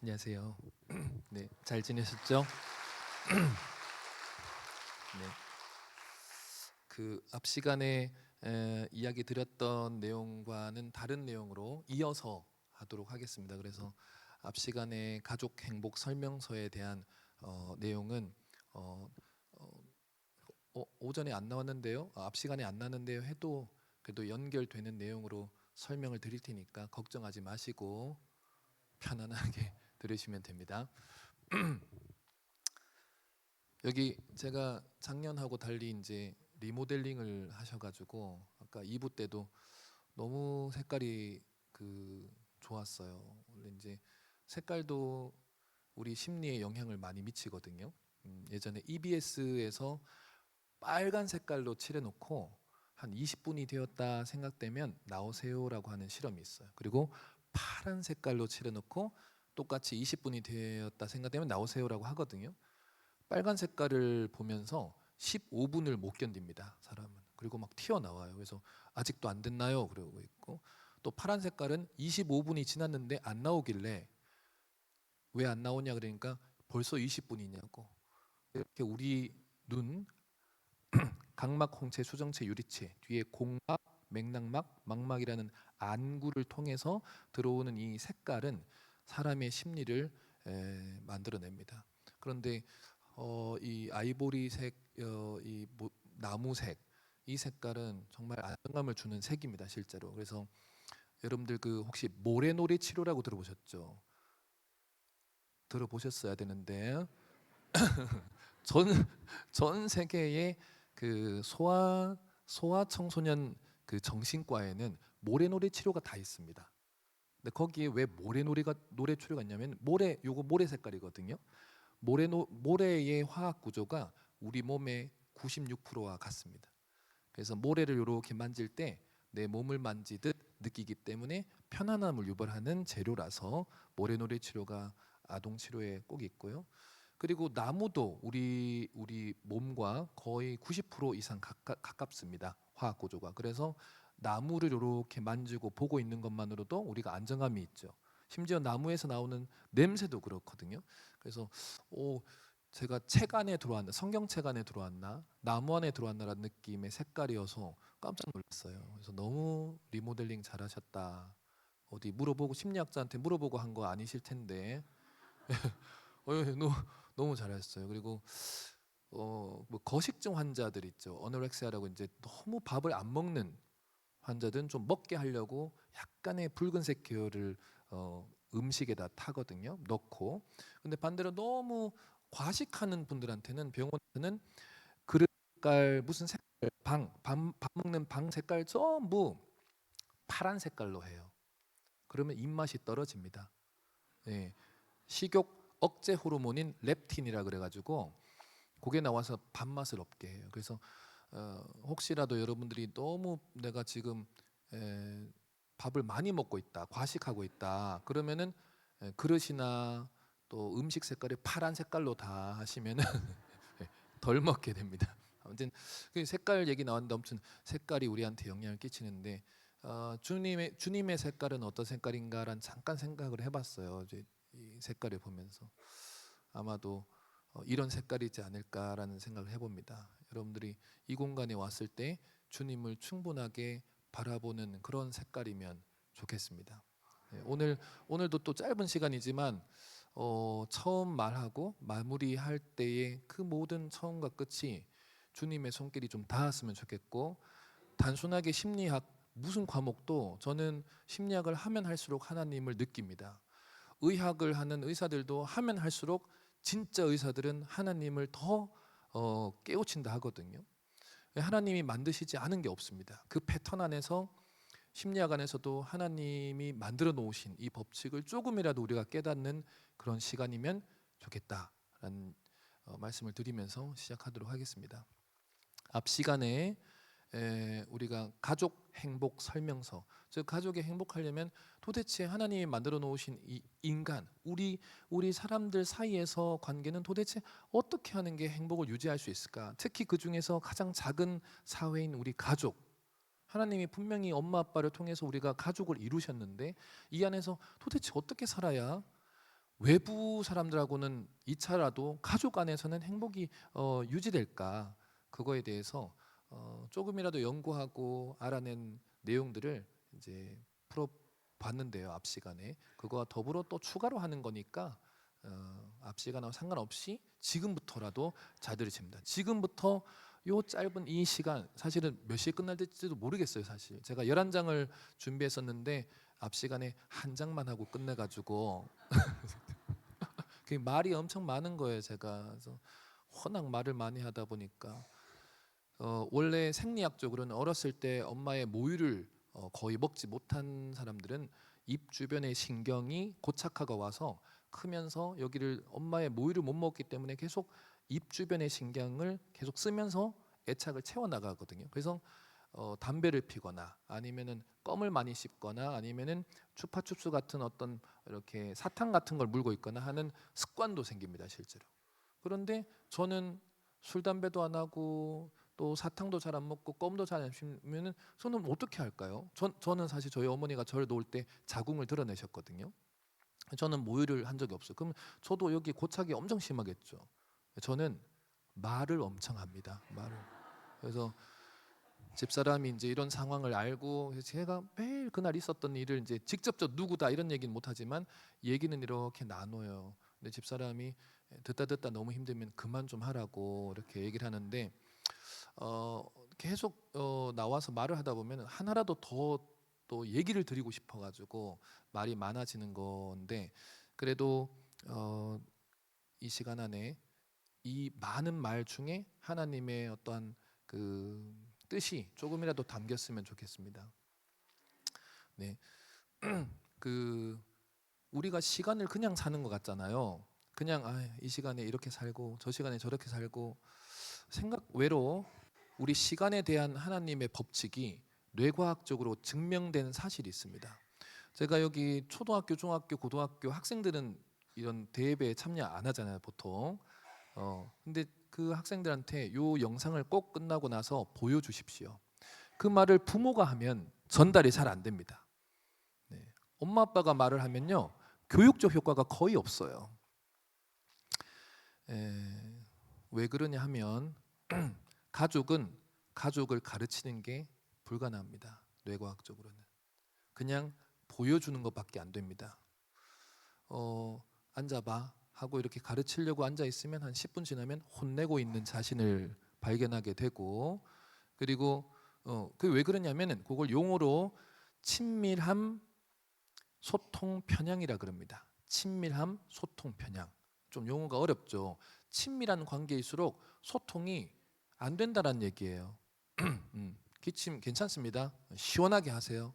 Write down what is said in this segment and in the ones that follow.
안녕하세요. 네, 잘 지내셨죠? 네, 그 앞 시간에 이야기 드렸던 내용과는 다른 내용으로 이어서 하도록 하겠습니다. 그래서 앞 시간에 가족 행복 설명서에 대한 내용은 어, 어, 오전에 안 나왔는데요, 앞 시간에 안 나왔는데요 해도 그래도 연결되는 내용으로 설명을 드릴 테니까 걱정하지 마시고 편안하게 들으시면 됩니다. 여기 제가 작년하고 달리 이제 리모델링을 하셔가지고 아까 2부 때도 너무 색깔이 좋았어요. 원래 이제 색깔도 우리 심리에 영향을 많이 미치거든요. 예전에 EBS에서 빨간 색깔로 칠해놓고 한 20분이 되었다 생각되면 나오세요라고 하는 실험이 있어요. 그리고 파란 색깔로 칠해놓고 똑같이 20분이 되었다 생각되면 나오세요라고 하거든요. 빨간 색깔을 보면서 15분을 못 견딥니다, 사람은. 그리고 막 튀어나와요. 그래서 아직도 안 됐나요? 그러고 있고, 또 파란 색깔은 25분이 지났는데 안 나오길래 왜 안 나오냐 그러니까 벌써 20분이냐고. 이렇게 우리 눈, 각막, 홍채, 수정체, 유리체 뒤에 공막, 맥락막, 망막이라는 안구를 통해서 들어오는 이 색깔은 사람의 심리를 만들어냅니다. 그런데 이 아이보리색, 나무색, 이 색깔은 정말 안정감을 주는 색입니다, 실제로. 그래서 여러분들 혹시 모래놀이 치료라고 들어보셨죠? 들어보셨어야 되는데 전 전 세계의 소아 청소년 정신과에는 모래놀이 치료가 다 있습니다. 근데 거기에 왜 노래 치료가 있냐면 요거 모래 색깔이거든요. 모래의 화학 구조가 우리 몸의 96%와 같습니다. 그래서 모래를 이렇게 만질 때 내 몸을 만지듯 느끼기 때문에 편안함을 유발하는 재료라서 모래놀이 치료가 아동 치료에 꼭 있고요. 그리고 나무도 우리 몸과 거의 90% 이상 가깝습니다, 화학 구조가. 그래서 나무를 이렇게 만지고 보고 있는 것만으로도 우리가 안정감이 있죠. 심지어 나무에서 나오는 냄새도 그렇거든요. 그래서 제가 책 안에 들어왔나, 성경책 안에 들어왔나, 나무 안에 들어왔나라는 느낌의 색깔이어서 깜짝 놀랐어요. 그래서 너무 리모델링 잘하셨다. 어디 물어보고 심리학자한테 물어보고 한 거 아니실 텐데 너무 너무 잘하셨어요. 그리고 뭐 거식증 환자들 있죠. 어노렉시아라고 이제 너무 밥을 안 먹는 환자들은 좀 먹게 하려고 약간의 붉은색 계열을 음식에다 타거든요, 넣고. 근데 반대로 너무 과식하는 분들한테는 병원에서는 그릇 색깔 무슨 색깔 밥 먹는 방 색깔 전부 파란 색깔로 해요. 그러면 입맛이 떨어집니다. 예, 식욕 억제 호르몬인 렙틴이라 그래가지고 그게 나와서 밥맛을 없게 해요. 그래서 혹시라도 여러분들이 너무 내가 지금 밥을 많이 먹고 있다, 과식하고 있다, 그러면은 그릇이나 또 음식 색깔이 파란 색깔로 다 하시면은 덜 먹게 됩니다. 아무튼 그 색깔 얘기 나왔는데 아무튼 색깔이 우리한테 영향을 끼치는데 주님의 색깔은 어떤 색깔인가란 잠깐 생각을 해봤어요. 이제 이 색깔을 보면서 아마도 이런 색깔이지 않을까라는 생각을 해봅니다. 여러분들이 이 공간에 왔을 때 주님을 충분하게 바라보는 그런 색깔이면 좋겠습니다. 네, 오늘도 또 짧은 시간이지만 처음 말하고 마무리할 때의 그 모든 처음과 끝이 주님의 손길이 좀 닿았으면 좋겠고, 단순하게 심리학 무슨 과목도 저는 심리학을 하면 할수록 하나님을 느낍니다. 의학을 하는 의사들도 하면 할수록 진짜 의사들은 하나님을 더 깨우친다 하거든요. 하나님이 만드시지 않은 게 없습니다. 그 패턴 안에서 심리학 안에서도 하나님이 만들어 놓으신 이 법칙을 조금이라도 우리가 깨닫는 그런 시간이면 좋겠다라는 말씀을 드리면서 시작하도록 하겠습니다. 앞 시간에 우리가 가족 행복 설명서, 즉 가족이 행복하려면 도대체 하나님이 만들어 놓으신 이 인간, 우리 사람들 사이에서 관계는 도대체 어떻게 하는 게 행복을 유지할 수 있을까? 특히 그 중에서 가장 작은 사회인 우리 가족, 하나님이 분명히 엄마 아빠를 통해서 우리가 가족을 이루셨는데 이 안에서 도대체 어떻게 살아야 외부 사람들하고는 2차라도 가족 안에서는 행복이 유지될까, 그거에 대해서 조금이라도 연구하고 알아낸 내용들을 이제 풀어 봤는데요. 앞 시간에 그거와 더불어 또 추가로 하는 거니까 앞 시간하고 상관없이 지금부터라도 잘 들으십니다. 지금부터 요 짧은 이 시간, 사실은 몇 시에 끝날 지도 모르겠어요. 사실 제가 11장을 준비했었는데 앞 시간에 한 장만 하고 끝내가지고 그 말이 엄청 많은 거예요. 제가 그래서 워낙 말을 많이 하다 보니까 원래 생리학적으로는 어렸을 때 엄마의 모유를 거의 먹지 못한 사람들은 입 주변의 신경이 고착화가 와서 크면서 여기를 엄마의 모유를 못 먹기 때문에 계속 입 주변의 신경을 계속 쓰면서 애착을 채워 나가거든요. 그래서 담배를 피거나 아니면은 껌을 많이 씹거나 아니면은 추파춥스 같은 어떤 이렇게 사탕 같은 걸 물고 있거나 하는 습관도 생깁니다, 실제로. 그런데 저는 술 담배도 안 하고 또 사탕도 잘 안 먹고 껌도 잘 안 씹으면은 저는 어떻게 할까요? 저는 사실 저희 어머니가 저를 놓을 때 자궁을 드러내셨거든요. 저는 모유를 한 적이 없어요. 그럼 저도 여기 고착이 엄청 심하겠죠. 저는 말을 엄청 합니다. 말을. 그래서 집사람이 이제 이런 상황을 알고 제가 매일 그날 있었던 일을 이제 직접적 누구다 이런 얘기는 못하지만 얘기는 이렇게 나눠요. 근데 집사람이 듣다 너무 힘들면 그만 좀 하라고 이렇게 얘기를 하는데 계속 나와서 말을 하다 보면 하나라도 더 또 얘기를 드리고 싶어가지고 말이 많아지는 건데 그래도 이 시간 안에 이 많은 말 중에 하나님의 어떠한 그 뜻이 조금이라도 담겼으면 좋겠습니다. 네, 그 우리가 시간을 그냥 사는 것 같잖아요. 그냥 이 시간에 이렇게 살고 저 시간에 저렇게 살고 생각 외로 우리 시간에 대한 하나님의 법칙이 뇌과학적으로 증명된 사실이 있습니다. 제가 여기 초등학교, 중학교, 고등학교 학생들은 이런 대회에 참여 안 하잖아요, 보통. 근데 그 학생들한테 요 영상을 꼭 끝나고 나서 보여주십시오. 그 말을 부모가 하면 전달이 잘 안 됩니다. 네. 엄마 아빠가 말을 하면요 교육적 효과가 거의 없어요. 왜 그러냐 하면 가족은 가족을 가르치는 게 불가능합니다. 뇌과학적으로는 그냥 보여주는 것밖에 안 됩니다. 앉아봐 하고 이렇게 가르치려고 앉아 있으면 한 10분 지나면 혼내고 있는 자신을 발견하게 되고 그리고 그 왜 그러냐면은 그걸 용어로 친밀함 소통 편향이라 그럽니다. 친밀함 소통 편향. 좀 용어가 어렵죠. 친밀한 관계일수록 소통이 안 된다라는 얘기예요. 기침 괜찮습니다. 시원하게 하세요.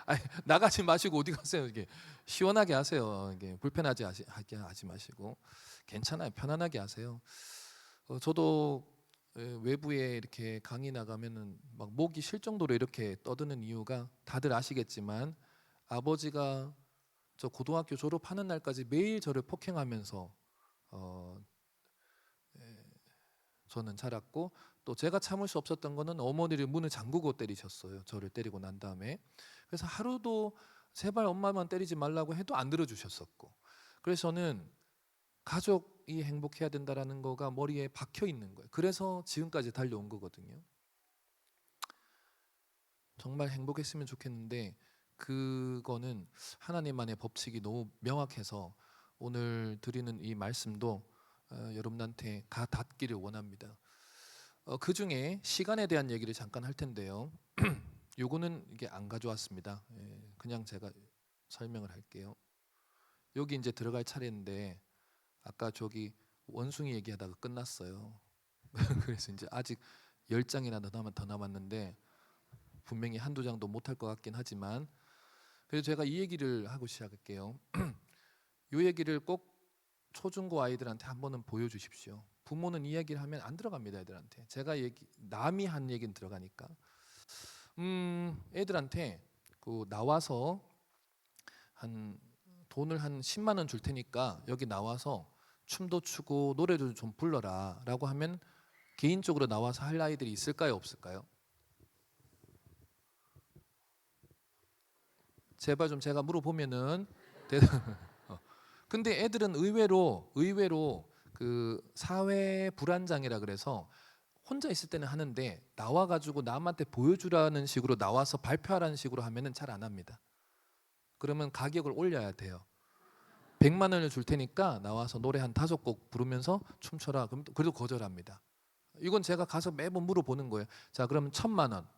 아니, 나가지 마시고 어디 가세요? 이게 시원하게 하세요. 이게 불편하지 하게 하지 마시고 괜찮아요. 편안하게 하세요. 저도 외부에 이렇게 강의 나가면은 막 목이 쉴 정도로 이렇게 떠드는 이유가 다들 아시겠지만 아버지가 저 고등학교 졸업하는 날까지 매일 저를 폭행하면서 어, 저는 자랐고 또 제가 참을 수 없었던 거는 어머니를 문을 잠그고 때리셨어요. 저를 때리고 난 다음에. 그래서 하루도 제발 엄마만 때리지 말라고 해도 안 들어주셨었고 그래서 저는 가족이 행복해야 된다라는 거가 머리에 박혀 있는 거예요. 그래서 지금까지 달려온 거거든요. 정말 행복했으면 좋겠는데 그거는 하나님만의 법칙이 너무 명확해서 오늘 드리는 이 말씀도 여러분한테 가 닿기를 원합니다. 그 중에 시간에 대한 얘기를 잠깐 할 텐데요. 요거는 이게 안 가져왔습니다. 그냥 제가 설명을 할게요. 여기 이제 들어갈 차례인데 아까 저기 원숭이 얘기하다가 끝났어요. 그래서 이제 아직 10장이나 더 남았는데 분명히 한두 장도 못할 것 같긴 하지만 그래서 제가 이 얘기를 하고 시작할게요. 이 얘기를 꼭 초중고 아이들한테 한 번은 보여주십시오. 부모는 이 얘기를 하면 안 들어갑니다. 애들한테 제가 남이 한 얘기는 들어가니까 애들한테 그 나와서 한 돈을 한 10만 원 줄 테니까 여기 나와서 춤도 추고 노래도 좀 불러라 라고 하면 개인적으로 나와서 할 아이들이 있을까요 없을까요? 제발 좀 제가 물어보면은 근데 애들은 의외로 그 사회 불안장애라 그래서 혼자 있을 때는 하는데 나와가지고 남한테 보여주라는 식으로 나와서 발표하라는 식으로 하면은 잘 안 합니다. 그러면 가격을 올려야 돼요. 100만 원을 줄 테니까 나와서 노래 한 5곡 부르면서 춤춰라. 그럼 그래도 거절합니다. 이건 제가 가서 매번 물어보는 거예요. 자, 그러면 1,000만 원,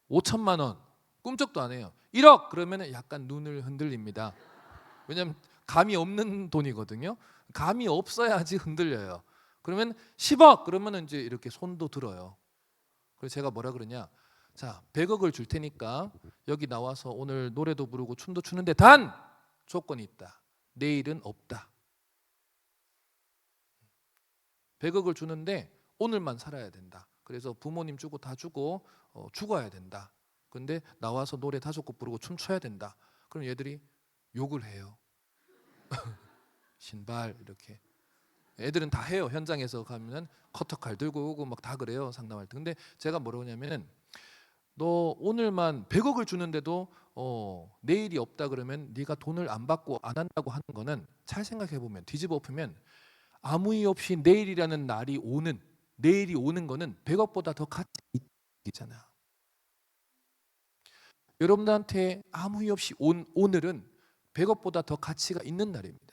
5천만 원, 꿈쩍도 안 해요. 1억 그러면 약간 눈을 흔들립니다. 왜냐하면 감이 없는 돈이거든요. 감이 없어야지 흔들려요. 그러면 10억 그러면 이제 이렇게 손도 들어요. 그래서 제가 뭐라 그러냐? 자, 100억을 줄 테니까 여기 나와서 오늘 노래도 부르고 춤도 추는데 단 조건이 있다. 내일은 없다. 100억을 주는데 오늘만 살아야 된다. 그래서 부모님 주고 다 주고 죽어야 된다. 근데 나와서 노래 5곡 부르고 춤춰야 된다. 그럼 얘들이 욕을 해요. 신발 이렇게. 애들은 다 해요. 현장에서 가면은 커터칼 들고 오고 막 다 그래요. 상담할 때. 근데 제가 뭐라고 하냐면은 너 오늘만 100억을 주는데도 내일이 없다 그러면 네가 돈을 안 받고 안 한다고 하는 거는 잘 생각해 보면 뒤집어 엎으면 아무 이유 없이 내일이 오는 거는 100억보다 더 가치 있잖아. 여러분들한테 아무 이유 없이 온 오늘은 100억보다 더 가치가 있는 날입니다.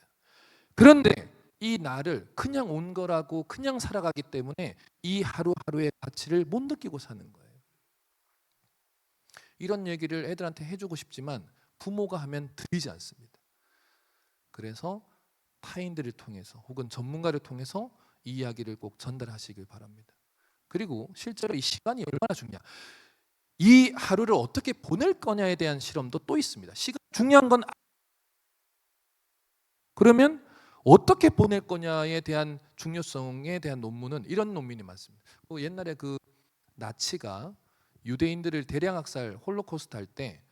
그런데 이 날을 그냥 온 거라고 그냥 살아가기 때문에 이 하루하루의 가치를 못 느끼고 사는 거예요. 이런 얘기를 애들한테 해주고 싶지만 부모가 하면 들리지 않습니다. 그래서 타인들을 통해서 혹은 전문가를 통해서 이 이야기를 꼭 전달하시길 바랍니다. 그리고 실제로 이 시간이 얼마나 중요냐, 이 하루를 어떻게 보낼 거냐에 대한 실험도 또 있습니다. 시간 중요한 건 그러면 어떻게 보낼 거냐에 대한 중요성에 대한 논문은 이런 논문이 많습니다. 옛날에 그 나치가 유대인들을 대량 학살 홀로코스트 할 때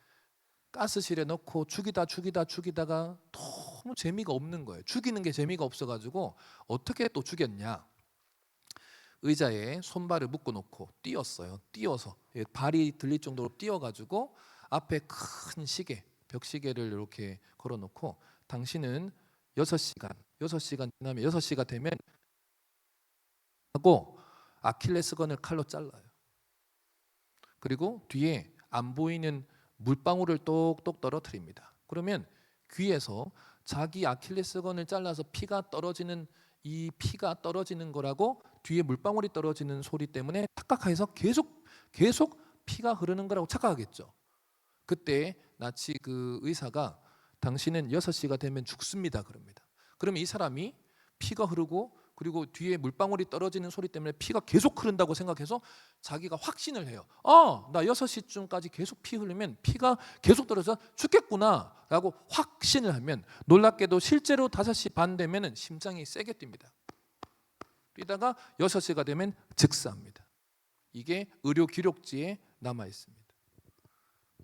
가스실에 넣고 죽이다가 너무 재미가 없는 거예요. 죽이는 게 재미가 없어가지고 어떻게 또 죽였냐? 의자에 손발을 묶어놓고 띄어서 발이 들릴 정도로 띄어가지고 앞에 큰 시계, 벽시계를 이렇게 걸어놓고 당신은 6시간 지나면 6시가 되면 하고 아킬레스건을 칼로 잘라요. 그리고 뒤에 안 보이는 물방울을 똑똑 떨어뜨립니다. 그러면 귀에서 자기 아킬레스건을 잘라서 피가 떨어지는 이 피가 떨어지는 거라고 뒤에 물방울이 떨어지는 소리 때문에 착각해서 계속 피가 흐르는 거라고 착각하겠죠. 그때 나치 그 의사가 당신은 6시가 되면 죽습니다 그럽니다. 그러면 이 사람이 피가 흐르고 그리고 뒤에 물방울이 떨어지는 소리 때문에 피가 계속 흐른다고 생각해서 자기가 확신을 해요. 나 6시쯤까지 계속 피 흐르면 피가 계속 떨어져서 죽겠구나 라고 확신을 하면 놀랍게도 실제로 5시 반 되면 심장이 세게 뜁니다. 뛰다가 6시가 되면 즉사합니다. 이게 의료 기록지에 남아 있습니다.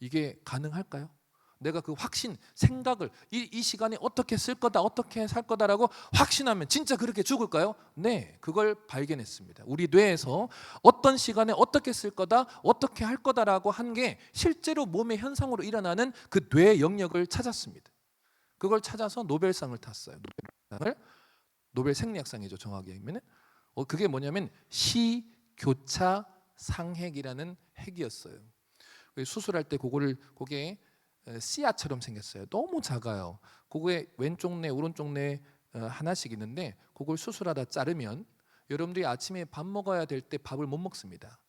이게 가능할까요? 내가 그 확신, 생각을 이 시간에 어떻게 쓸 거다, 어떻게 살 거다라고 확신하면 진짜 그렇게 죽을까요? 네, 그걸 발견했습니다. 우리 뇌에서 어떤 시간에 어떻게 쓸 거다, 어떻게 할 거다라고 한 게 실제로 몸의 현상으로 일어나는 그 뇌 영역을 찾았습니다. 그걸 찾아서 노벨상을 탔어요. 노벨 생리학상이죠, 정확히 하면은. 그게 뭐냐면 시교차 상핵이라는 핵이었어요. 수술할 때 그게 씨앗처럼 생겼어요. 너무 작아요. 그거에 왼쪽 뇌, 오른쪽 뇌 하나씩 있는데 그걸 수술하다 자르면 여러분들이 아침에 밥 먹어야 될 때 밥을 못 먹습니다.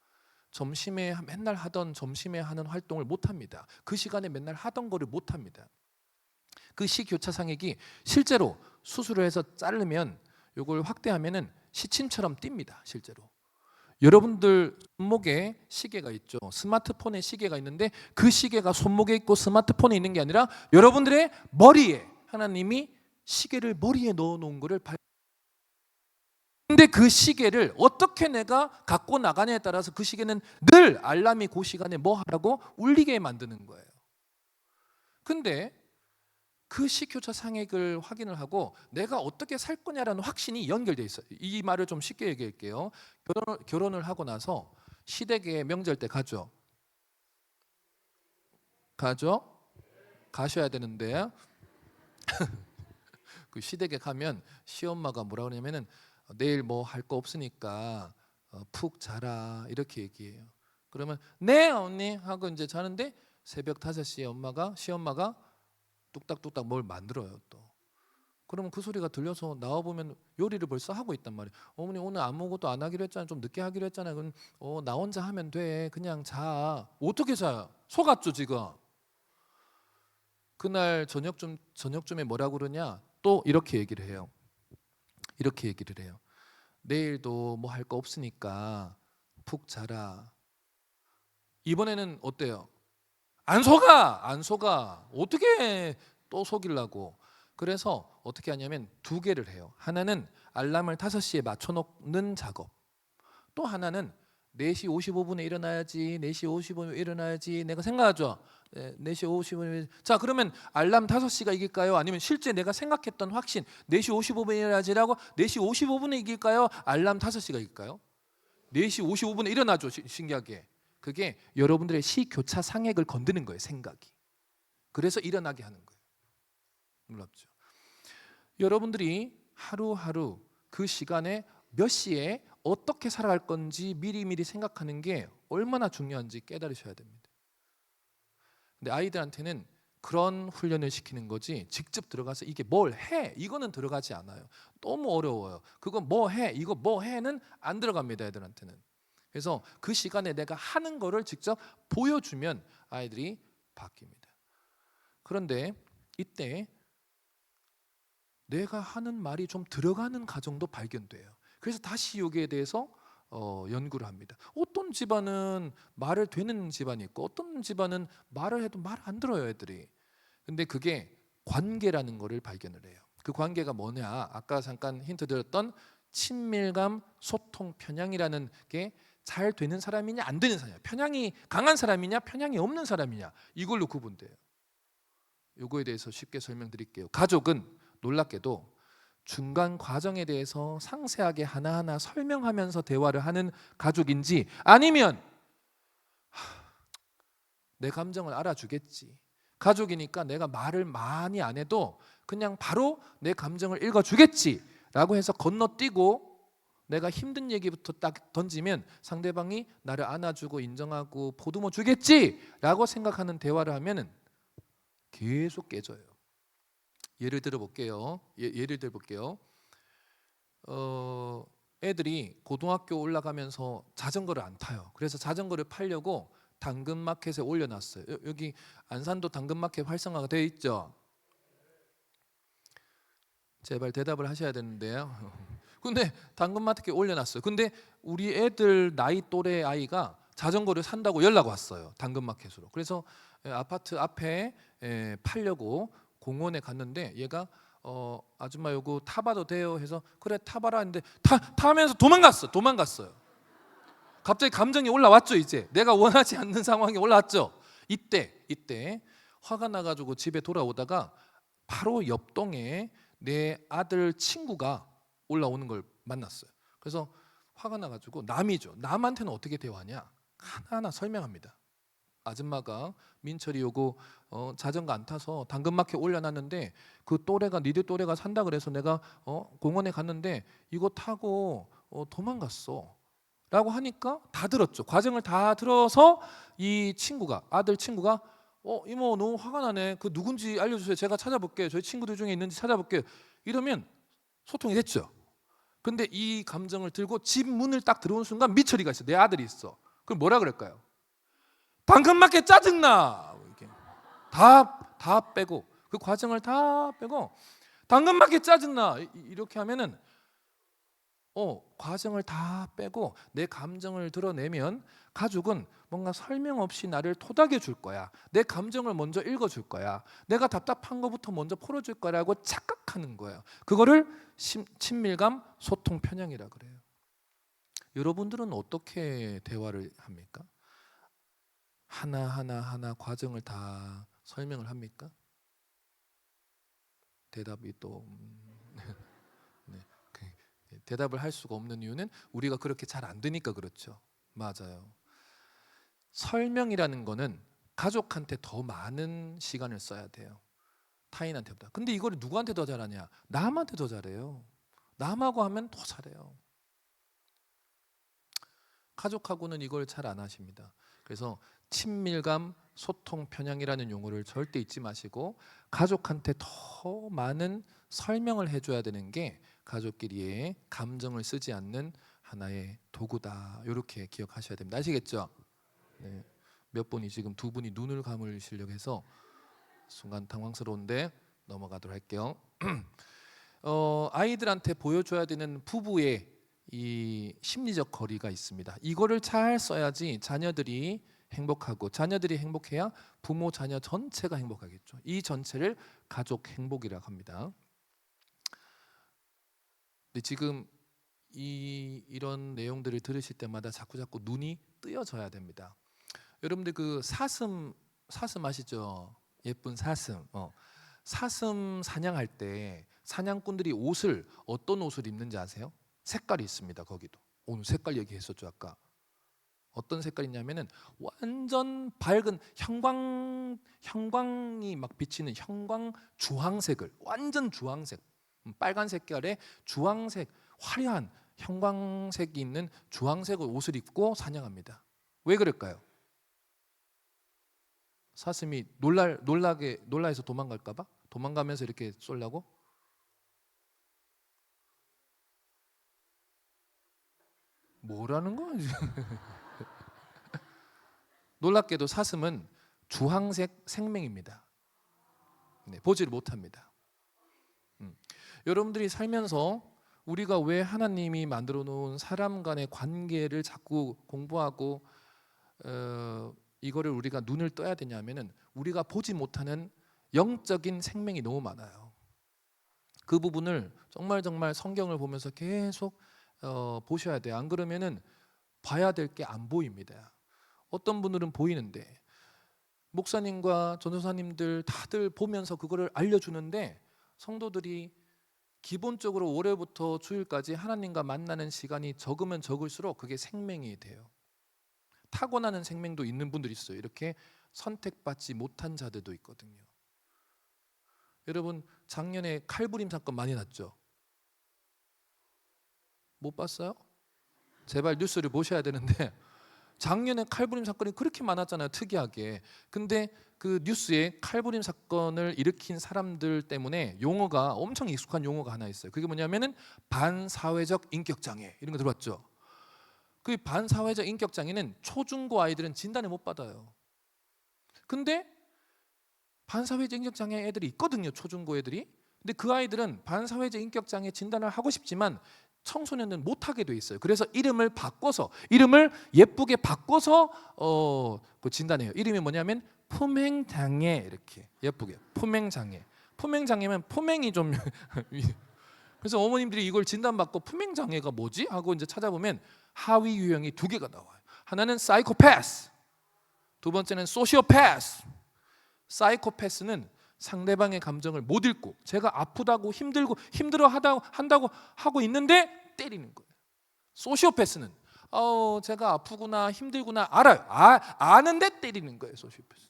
점심에 맨날 하던 점심에 하는 활동을 못 합니다. 그 시간에 맨날 하던 거를 못 합니다. 그 시교차 상핵이 실제로 수술을 해서 자르면 이걸 확대하면은 시침처럼 뜁니다. 실제로. 여러분들 손목에 시계가 있죠. 스마트폰에 시계가 있는데 그 시계가 손목에 있고 스마트폰에 있는 게 아니라 여러분들의 머리에 하나님이 시계를 머리에 넣어 놓은 거를 근데 그 시계를 어떻게 내가 갖고 나가냐에 따라서 그 시계는 늘 알람이 그 시간에 뭐 하라고 울리게 만드는 거예요. 근데 그 시교차 상핵을 확인을 하고 내가 어떻게 살 거냐라는 확신이 연결돼 있어요. 이 말을 좀 쉽게 얘기할게요. 결혼을 하고 나서 시댁에 명절 때 가죠. 가셔야 되는데 그 시댁에 가면 시엄마가 뭐라 그러냐면은 내일 뭐 할 거 없으니까 푹 자라 이렇게 얘기해요. 그러면 네 언니 하고 이제 자는데 새벽 5시에 시엄마가 뚝딱뚝딱 뭘 만들어요 또. 그러면 그 소리가 들려서 나와보면 요리를 벌써 하고 있단 말이에요. 어머니 오늘 아무것도 안 하기로 했잖아요. 좀 늦게 하기로 했잖아요. 그럼 나 혼자 하면 돼. 그냥 자. 어떻게 자요? 속았죠 지금. 그날 저녁쯤에 뭐라 그러냐? 또 이렇게 얘기를 해요. 이렇게 얘기를 해요. 내일도 뭐 할 거 없으니까 푹 자라. 이번에는 어때요? 안 속아. 어떻게 또 속이려고. 그래서 어떻게 하냐면 2개를 해요. 하나는 알람을 5시에 맞춰놓는 작업. 또 하나는 4시 55분에 일어나야지. 4시 55분에 일어나야지. 내가 생각하죠. 4시 55분에. 자 그러면 알람 5시가 이길까요? 아니면 실제 내가 생각했던 확신 4시 55분에 일어나지라고 4시 55분에 이길까요? 알람 5시가 이길까요? 4시 55분에 일어나죠. 신기하게. 그게 여러분들의 시교차 상액을 건드는 거예요. 생각이. 그래서 일어나게 하는 거예요. 놀랍죠. 여러분들이 하루하루 그 시간에 몇 시에 어떻게 살아갈 건지 미리미리 생각하는 게 얼마나 중요한지 깨달으셔야 됩니다. 근데 아이들한테는 그런 훈련을 시키는 거지 직접 들어가서 이게 뭘 해? 이거는 들어가지 않아요. 너무 어려워요. 그거 뭐 해? 이거 뭐 해는 안 들어갑니다. 애들한테는. 그래서 그 시간에 내가 하는 거를 직접 보여주면 아이들이 바뀝니다. 그런데 이때 내가 하는 말이 좀 들어가는 가정도 발견돼요. 그래서 다시 여기에 대해서 연구를 합니다. 어떤 집안은 말을 되는 집안이 있고 어떤 집안은 말을 해도 말 안 들어요 애들이. 근데 그게 관계라는 거를 발견을 해요. 그 관계가 뭐냐? 아까 잠깐 힌트 드렸던 친밀감, 소통, 편향이라는 게 잘 되는 사람이냐 안 되는 사람이냐, 편향이 강한 사람이냐 편향이 없는 사람이냐, 이걸로 구분돼요. 이거에 대해서 쉽게 설명드릴게요. 가족은 놀랍게도 중간 과정에 대해서 상세하게 하나하나 설명하면서 대화를 하는 가족인지, 아니면 내 감정을 알아주겠지, 가족이니까 내가 말을 많이 안 해도 그냥 바로 내 감정을 읽어주겠지 라고 해서 건너뛰고 내가 힘든 얘기부터 딱 던지면 상대방이 나를 안아주고 인정하고 보듬어 주겠지 라고 생각하는 대화를 하면 계속 깨져요. 예를 들어 볼게요. 애들이 고등학교 올라가면서 자전거를 안 타요. 그래서 자전거를 팔려고 당근마켓에 올려놨어요. 여기 안산도 당근마켓 활성화가 되어 있죠? 제발 대답을 하셔야 되는데요. 근데 당근마켓에 올려놨어요. 근데 우리 애들 나이 또래 아이가 자전거를 산다고 연락 왔어요. 당근마켓으로. 그래서 아파트 앞에 팔려고 공원에 갔는데 얘가 아줌마 요거 타봐도 돼요 해서 그래 타봐라 했는데 타면서 도망갔어요. 갑자기 감정이 올라왔죠. 이제 내가 원하지 않는 상황이 올라왔죠. 이때 화가 나가지고 집에 돌아오다가 바로 옆 동에 내 아들 친구가 올라오는 걸 만났어요. 그래서 화가 나가지고 남한테는 어떻게 대화하냐 하나하나 설명합니다. 아줌마가 민철이 요거 자전거 안 타서 당근마켓 올려놨는데 그 또래가 니들 또래가 산다 그래서 내가 공원에 갔는데 이거 타고 도망갔어 라고 하니까 다 들었죠. 과정을 다 들어서 이 아들 친구가 이모 너무 화가 나네. 그 누군지 알려주세요. 제가 찾아볼게요. 저희 친구들 중에 있는지 찾아볼게요. 이러면 소통이 됐죠. 근데 이 감정을 들고 집 문을 딱 들어온 순간 미철이가 있어. 내 아들이 있어. 그럼 뭐라 그럴까요? 당근마켓 짜증나. 이렇게 다 빼고 그 과정을 다 빼고 당근마켓 짜증나 이렇게 하면은 과정을 다 빼고 내 감정을 드러내면 가족은 뭔가 설명 없이 나를 토닥여 줄 거야. 내 감정을 먼저 읽어 줄 거야. 내가 답답한 것부터 먼저 풀어 줄 거라고 착각하는 거예요. 그거를 친밀감, 소통, 편향이라 그래요. 여러분들은 어떻게 대화를 합니까? 하나 과정을 다 설명을 합니까? 대답이 또 네. 대답을 할 수가 없는 이유는 우리가 그렇게 잘 안 되니까 그렇죠. 맞아요. 설명이라는 거는 가족한테 더 많은 시간을 써야 돼요. 타인한테보다. 근데 이거를 누구한테 더 잘하냐? 남한테 더 잘해요. 남하고 하면 더 잘해요. 가족하고는 이걸 잘 안 하십니다. 그래서 친밀감, 소통, 편향이라는 용어를 절대 잊지 마시고 가족한테 더 많은 설명을 해줘야 되는 게 가족끼리의 감정을 쓰지 않는 하나의 도구다. 이렇게 기억하셔야 됩니다. 아시겠죠? 네. 몇 분이 지금 두 분이 눈을 감으시려고 해서 순간 당황스러운데 넘어가도록 할게요. 아이들한테 보여줘야 되는 부부의 이 심리적 거리가 있습니다. 이거를 잘 써야지 자녀들이 행복하고 자녀들이 행복해야 부모 자녀 전체가 행복하겠죠. 이 전체를 가족 행복이라고 합니다. 근데 지금 이런 내용들을 들으실 때마다 자꾸 눈이 뜨여져야 됩니다. 여러분들 그 사슴 아시죠? 예쁜 사슴. 사슴 사냥할 때 사냥꾼들이 어떤 옷을 입는지 아세요? 색깔이 있습니다. 거기도 오늘 색깔 얘기했었죠 아까. 어떤 색깔이냐면은 완전 밝은 형광이 막 비치는 형광 주황색을 완전 주황색, 빨간 색깔에 주황색 화려한 형광색이 있는 주황색 옷을 입고 사냥합니다. 왜 그럴까요? 사슴이 놀라서 도망갈까봐? 도망가면서 이렇게 쏠라고? 뭐라는 거야? 놀랍게도 사슴은 주황색 생명입니다. 네, 보지를 못합니다. 여러분들이 살면서 우리가 왜 하나님이 만들어 놓은 사람 간의 관계를 자꾸 공부하고 이거를 우리가 눈을 떠야 되냐면은 우리가 보지 못하는 영적인 생명이 너무 많아요. 그 부분을 정말 성경을 보면서 계속 보셔야 돼요. 안 그러면은 봐야 될 게 안 보입니다. 어떤 분들은 보이는데 목사님과 전도사님들 다들 보면서 그거를 알려주는데 성도들이 기본적으로 월요일부터 주일까지 하나님과 만나는 시간이 적으면 적을수록 그게 생명이 돼요. 타고나는 생명도 있는 분들이 있어요. 이렇게 선택받지 못한 자들도 있거든요. 여러분 작년에 칼부림 사건 많이 났죠? 못 봤어요? 제발 뉴스를 보셔야 되는데 작년에 칼부림 사건이 그렇게 많았잖아요. 특이하게. 근데 그 뉴스에 칼부림 사건을 일으킨 사람들 때문에 용어가 엄청 익숙한 용어가 하나 있어요. 그게 뭐냐면은 반사회적 인격장애 이런 거 들어봤죠? 그 반사회적 인격장애는 초중고 아이들은 진단을 못 받아요. 근데 반사회적 인격장애 애들이 있거든요. 초중고 애들이. 근데 그 아이들은 반사회적 인격장애 진단을 하고 싶지만 청소년은 못하게 돼 있어요. 그래서 이름을 예쁘게 바꿔서 그 진단해요. 이름이 뭐냐면 품행장애 이렇게 예쁘게 품행장애면 품행이 좀 그래서 어머님들이 이걸 진단받고 품행장애가 뭐지? 하고 이제 찾아보면 하위 유형이 두 개가 나와요. 하나는 사이코패스, 두 번째는 소시오패스. 사이코패스는 상대방의 감정을 못 읽고 제가 아프다고 한다고 하고 있는데 때리는 거예요. 소시오패스는 제가 아프구나 힘들구나 알아요. 아는데 때리는 거예요. 소시오패스.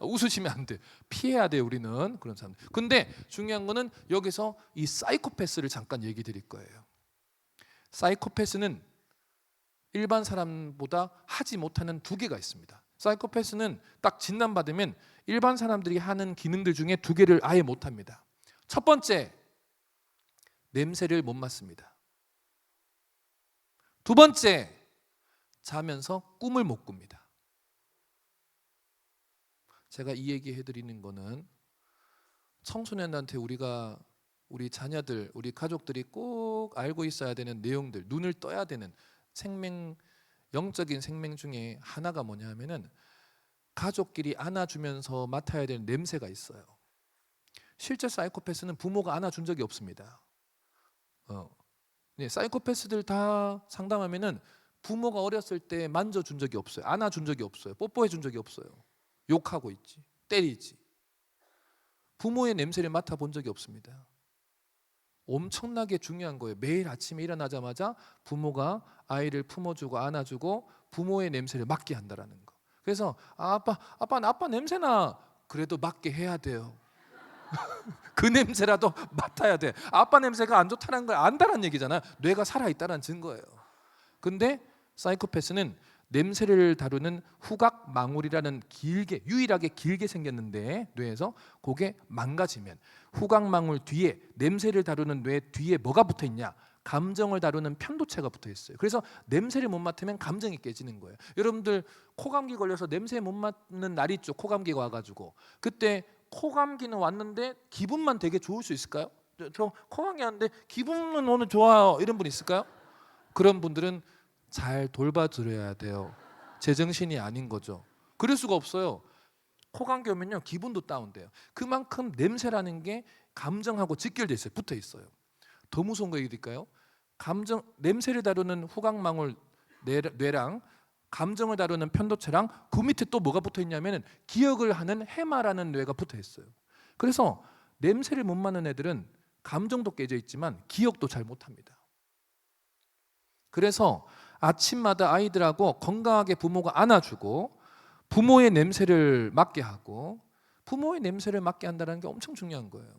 웃으시면 안 돼. 피해야 돼 우리는 그런 사람. 근데 중요한 거는 여기서 이 사이코패스를 잠깐 얘기 드릴 거예요. 사이코패스는 일반 사람보다 하지 못하는 두 개가 있습니다. 사이코패스는 딱 진단받으면 일반 사람들이 하는 기능들 중에 두 개를 아예 못합니다. 첫 번째, 냄새를 못 맡습니다. 두 번째, 자면서 꿈을 못 꿉니다. 제가 이 얘기 해드리는 거는 청소년한테 우리 자녀들, 우리 가족들이 꼭 알고 있어야 되는 내용들, 눈을 떠야 되는 영적인 생명 중에 하나가 뭐냐 하면은 가족끼리 안아주면서 맡아야 되는 냄새가 있어요. 실제 사이코패스는 부모가 안아준 적이 없습니다. 네, 사이코패스들 다 상담하면은 부모가 어렸을 때 만져준 적이 없어요. 안아준 적이 없어요. 뽀뽀해준 적이 없어요. 욕하고 있지, 때리지. 부모의 냄새를 맡아본 적이 없습니다. 엄청나게 중요한 거예요. 매일 아침에 일어나자마자 부모가 아이를 품어주고 안아주고 부모의 냄새를 맡게 한다라는 거. 그래서 아빠 냄새나 그래도 맡게 해야 돼요. 그 냄새라도 맡아야 돼. 아빠 냄새가 안 좋다는 걸 안다는 얘기잖아. 뇌가 살아있다는 증거예요. 근데 사이코패스는 냄새를 다루는 후각 망울이라는 유일하게 길게 생겼는데 뇌에서 그게 망가지면 후각 망울 뒤에 냄새를 다루는 뇌 뒤에 뭐가 붙어 있냐? 감정을 다루는 편도체가 붙어 있어요. 그래서 냄새를 못 맡으면 감정이 깨지는 거예요. 여러분들 코감기 걸려서 냄새 못 맡는 날이 있죠. 코감기가 와가지고 그때 코감기는 왔는데 기분만 되게 좋을 수 있을까요? 저 코감기 왔는데 기분은 오늘 좋아요. 이런 분 있을까요? 그런 분들은 잘 돌봐드려야 돼요. 제정신이 아닌 거죠. 그럴 수가 없어요. 코감기 오면요 기분도 다운돼요. 그만큼 냄새라는 게 감정하고 직결돼 있어요. 붙어 있어요. 더 무서운 거 얘기드릴까요? 냄새를 다루는 후각망울 뇌랑 감정을 다루는 편도체랑 그 밑에 또 뭐가 붙어 있냐면 기억을 하는 해마라는 뇌가 붙어 있어요. 그래서 냄새를 못 맡는 애들은 감정도 깨져 있지만 기억도 잘 못합니다. 그래서 아침마다 아이들하고 건강하게 부모가 안아주고 부모의 냄새를 맡게 하고 부모의 냄새를 맡게 한다는 게 엄청 중요한 거예요.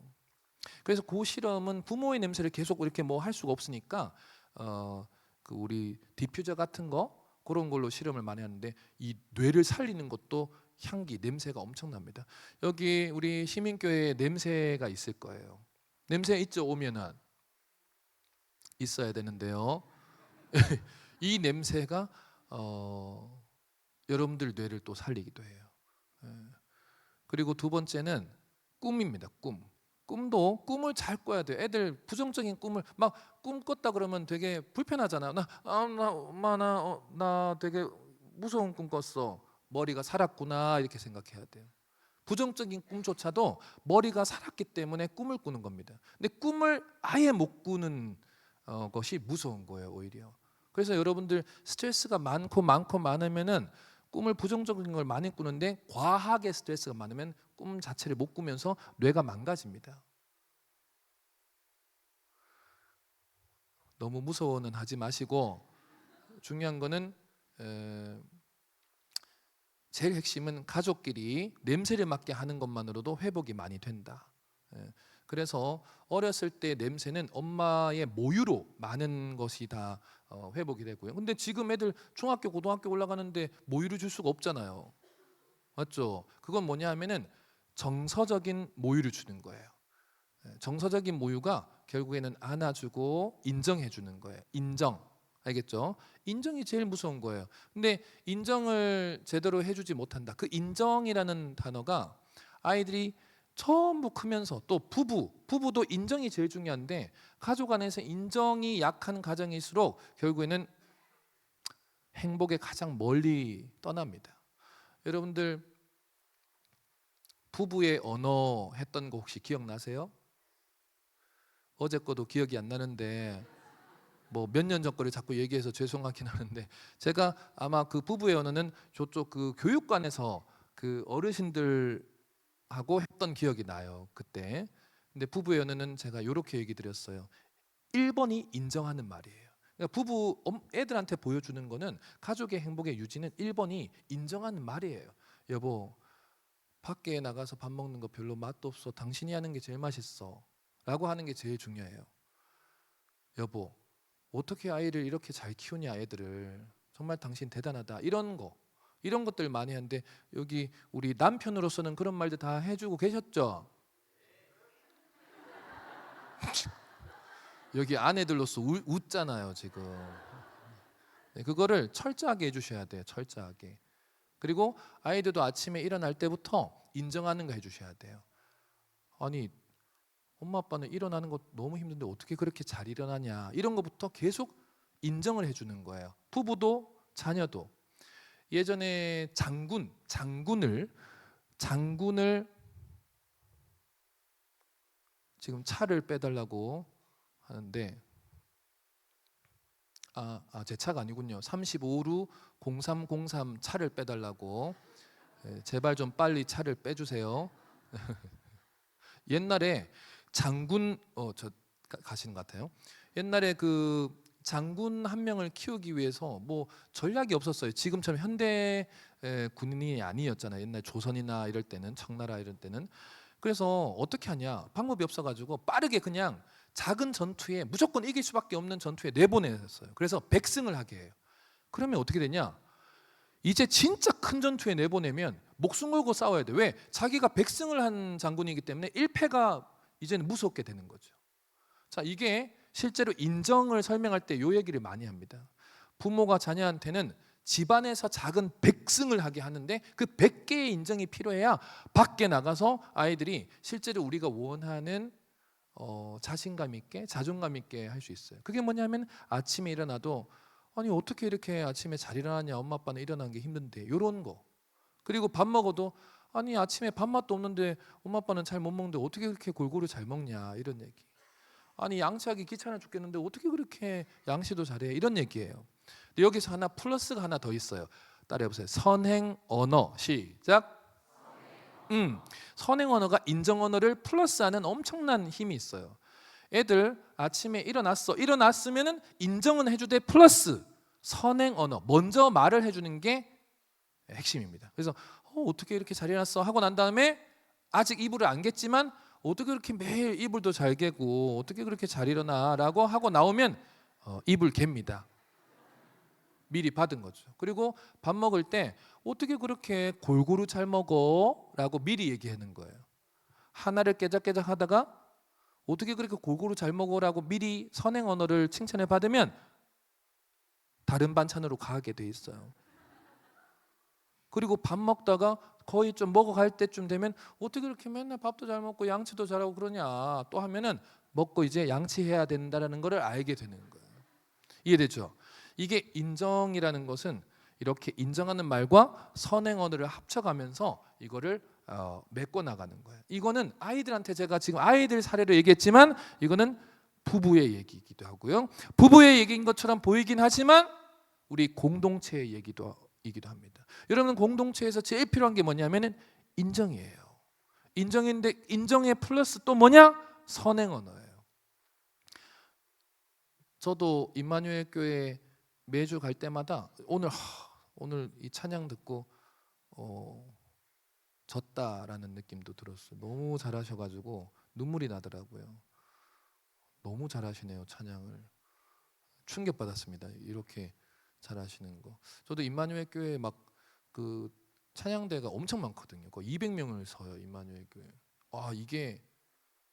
그래서 그 실험은 부모의 냄새를 계속 이렇게 뭐 할 수가 없으니까 그 우리 디퓨저 같은 거 그런 걸로 실험을 많이 하는데 이 뇌를 살리는 것도 향기, 냄새가 엄청납니다. 여기 우리 시민교회에 냄새가 있을 거예요. 냄새 있죠? 오면은 있어야 되는데요. 이 냄새가 여러분들 뇌를 또 살리기도 해요. 그리고 두 번째는 꿈입니다. 꿈도 꿈을 잘 꿔야 돼요. 애들 부정적인 꿈을 막 꿈 꿨다 그러면 되게 불편하잖아요. 엄마 나 되게 무서운 꿈 꿨어. 머리가 살았구나 이렇게 생각해야 돼요. 부정적인 꿈조차도 머리가 살았기 때문에 꿈을 꾸는 겁니다. 근데 꿈을 아예 못 꾸는 것이 무서운 거예요, 오히려. 그래서 여러분들 스트레스가 많으면은 꿈을 부정적인 걸 많이 꾸는데 과하게 스트레스가 많으면 꿈 자체를 못 꾸면서 뇌가 망가집니다. 너무 무서워는 하지 마시고 중요한 거는 제일 핵심은 가족끼리 냄새를 맡게 하는 것만으로도 회복이 많이 된다. 그래서 어렸을 때 냄새는 엄마의 모유로 많은 것이 다 회복이 되고요. 근데 지금 애들 중학교, 고등학교 올라가는데 모유를 줄 수가 없잖아요. 맞죠? 그건 뭐냐 하면은 정서적인 모유를 주는 거예요. 정서적인 모유가 결국에는 안아주고 인정해 주는 거예요. 인정. 알겠죠? 인정이 제일 무서운 거예요. 근데 인정을 제대로 해주지 못한다. 그 인정이라는 단어가 아이들이 전부 크면서 또 부부도 인정이 제일 중요한데 가족 안에서 인정이 약한 가정일수록 결국에는 행복에 가장 멀리 떠납니다. 여러분들 부부의 언어 했던 거 혹시 기억나세요? 어제 거도 기억이 안 나는데 뭐 몇 년 전 거를 자꾸 얘기해서 죄송하긴 하는데 제가 아마 그 부부의 언어는 저쪽 그 교육관에서 그 어르신들하고 했던 기억이 나요 그때. 근데 부부의 언어는 제가 이렇게 얘기 드렸어요. 1번이 인정하는 말이에요. 그러니까 부부 애들한테 보여주는 거는 가족의 행복의 유지는 1번이 인정하는 말이에요. 여보 밖에 나가서 밥 먹는 거 별로 맛도 없어. 당신이 하는 게 제일 맛있어 라고 하는 게 제일 중요해요. 여보 어떻게 아이를 이렇게 잘 키우냐 애들을 정말 당신 대단하다 이런 것들 많이 하는데 여기 우리 남편으로서는 그런 말들 다 해주고 계셨죠? 여기 아내들로서 웃잖아요 지금. 네, 그거를 철저하게 해주셔야 돼요. 철저하게. 그리고 아이들도 아침에 일어날 때부터 인정하는 거 해주셔야 돼요. 아니 엄마 아빠는 일어나는 거 너무 힘든데 어떻게 그렇게 잘 일어나냐 이런 것부터 계속 인정을 해주는 거예요. 부부도 자녀도. 예전에 장군을 지금 차를 빼달라고 하는데 제 차가 아니군요. 35루 0303 차를 빼달라고. 제발 좀 빨리 차를 빼주세요. 옛날에 장군 저 가시는 것 같아요. 옛날에 그 장군 한 명을 키우기 위해서 뭐 전략이 없었어요. 지금처럼 현대 군인이 아니었잖아요. 옛날 조선이나 이럴 때는 청나라 이럴 때는. 그래서 어떻게 하냐, 방법이 없어가지고 빠르게 그냥 작은 전투에, 무조건 이길 수밖에 없는 전투에 내보냈어요. 그래서 백승을 하게 해요. 그러면 어떻게 되냐, 이제 진짜 큰 전투에 내보내면 목숨 걸고 싸워야 돼. 왜? 자기가 백승을 한 장군이기 때문에 1패가 이제는 무섭게 되는 거죠. 자, 이게 실제로 인정을 설명할 때 요 얘기를 많이 합니다. 부모가 자녀한테는 집안에서 작은 백승을 하게 하는데 그 100개의 인정이 필요해야 밖에 나가서 아이들이 실제로 우리가 원하는 자신감 있게, 자존감 있게 할 수 있어요. 그게 뭐냐면 아침에 일어나도 아니 어떻게 이렇게 아침에 잘 일어나냐, 엄마 아빠는 일어나는 게 힘든데, 이런 거. 그리고 밥 먹어도 아니 아침에 밥맛도 없는데 엄마 아빠는 잘 못 먹는데 어떻게 그렇게 골고루 잘 먹냐, 이런 얘기. 아니 양치하기 귀찮아 죽겠는데 어떻게 그렇게 양치도 잘해, 이런 얘기예요. 근데 여기서 하나 플러스가 하나 더 있어요. 따라해보세요. 선행 언어. 시작. 선행 언어가 인정 언어를 플러스하는 엄청난 힘이 있어요. 애들 아침에 일어났으면은 인정은 해주되 플러스 선행 언어, 먼저 말을 해주는 게 핵심입니다. 그래서 어떻게 이렇게 잘 일어났어 하고 난 다음에 아직 이불을 안 갰지만 어떻게 그렇게 매일 이불도 잘 개고 어떻게 그렇게 잘 일어나 라고 하고 나오면 이불 갭니다. 미리 받은 거죠. 그리고 밥 먹을 때 어떻게 그렇게 골고루 잘 먹어 라고 미리 얘기하는 거예요. 하나를 깨작깨작 하다가 어떻게 그렇게 골고루 잘 먹어라고 미리 선행 언어를 칭찬을 받으면 다른 반찬으로 가게 돼 있어요. 그리고 밥 먹다가 거의 좀 먹어갈 때쯤 되면 어떻게 그렇게 맨날 밥도 잘 먹고 양치도 잘하고 그러냐 또 하면은 먹고 이제 양치해야 된다는 것을 알게 되는 거예요. 이해되죠? 이게 인정이라는 것은 이렇게 인정하는 말과 선행 언어를 합쳐가면서 이거를 메꿔 나가는 거예요. 이거는 아이들한테, 제가 지금 아이들 사례로 얘기했지만 이거는 부부의 얘기이기도 하고요. 부부의 얘기인 것처럼 보이긴 하지만 우리 공동체의 얘기이기도 합니다. 여러분, 공동체에서 제일 필요한 게 뭐냐면 인정이에요. 인정인데 인정의 플러스 또 뭐냐? 선행 언어예요. 저도 임마누엘 교회 매주 갈 때마다 오늘 이 찬양 듣고 졌다라는 느낌도 들었어요. 너무 잘하셔가지고 눈물이 나더라고요. 너무 잘하시네요. 찬양을 충격받았습니다. 이렇게 잘하시는 거. 저도 임마누엘 교회 막 그 찬양대가 엄청 많거든요. 거의 200명을 서요. 임마누엘 교회. 이게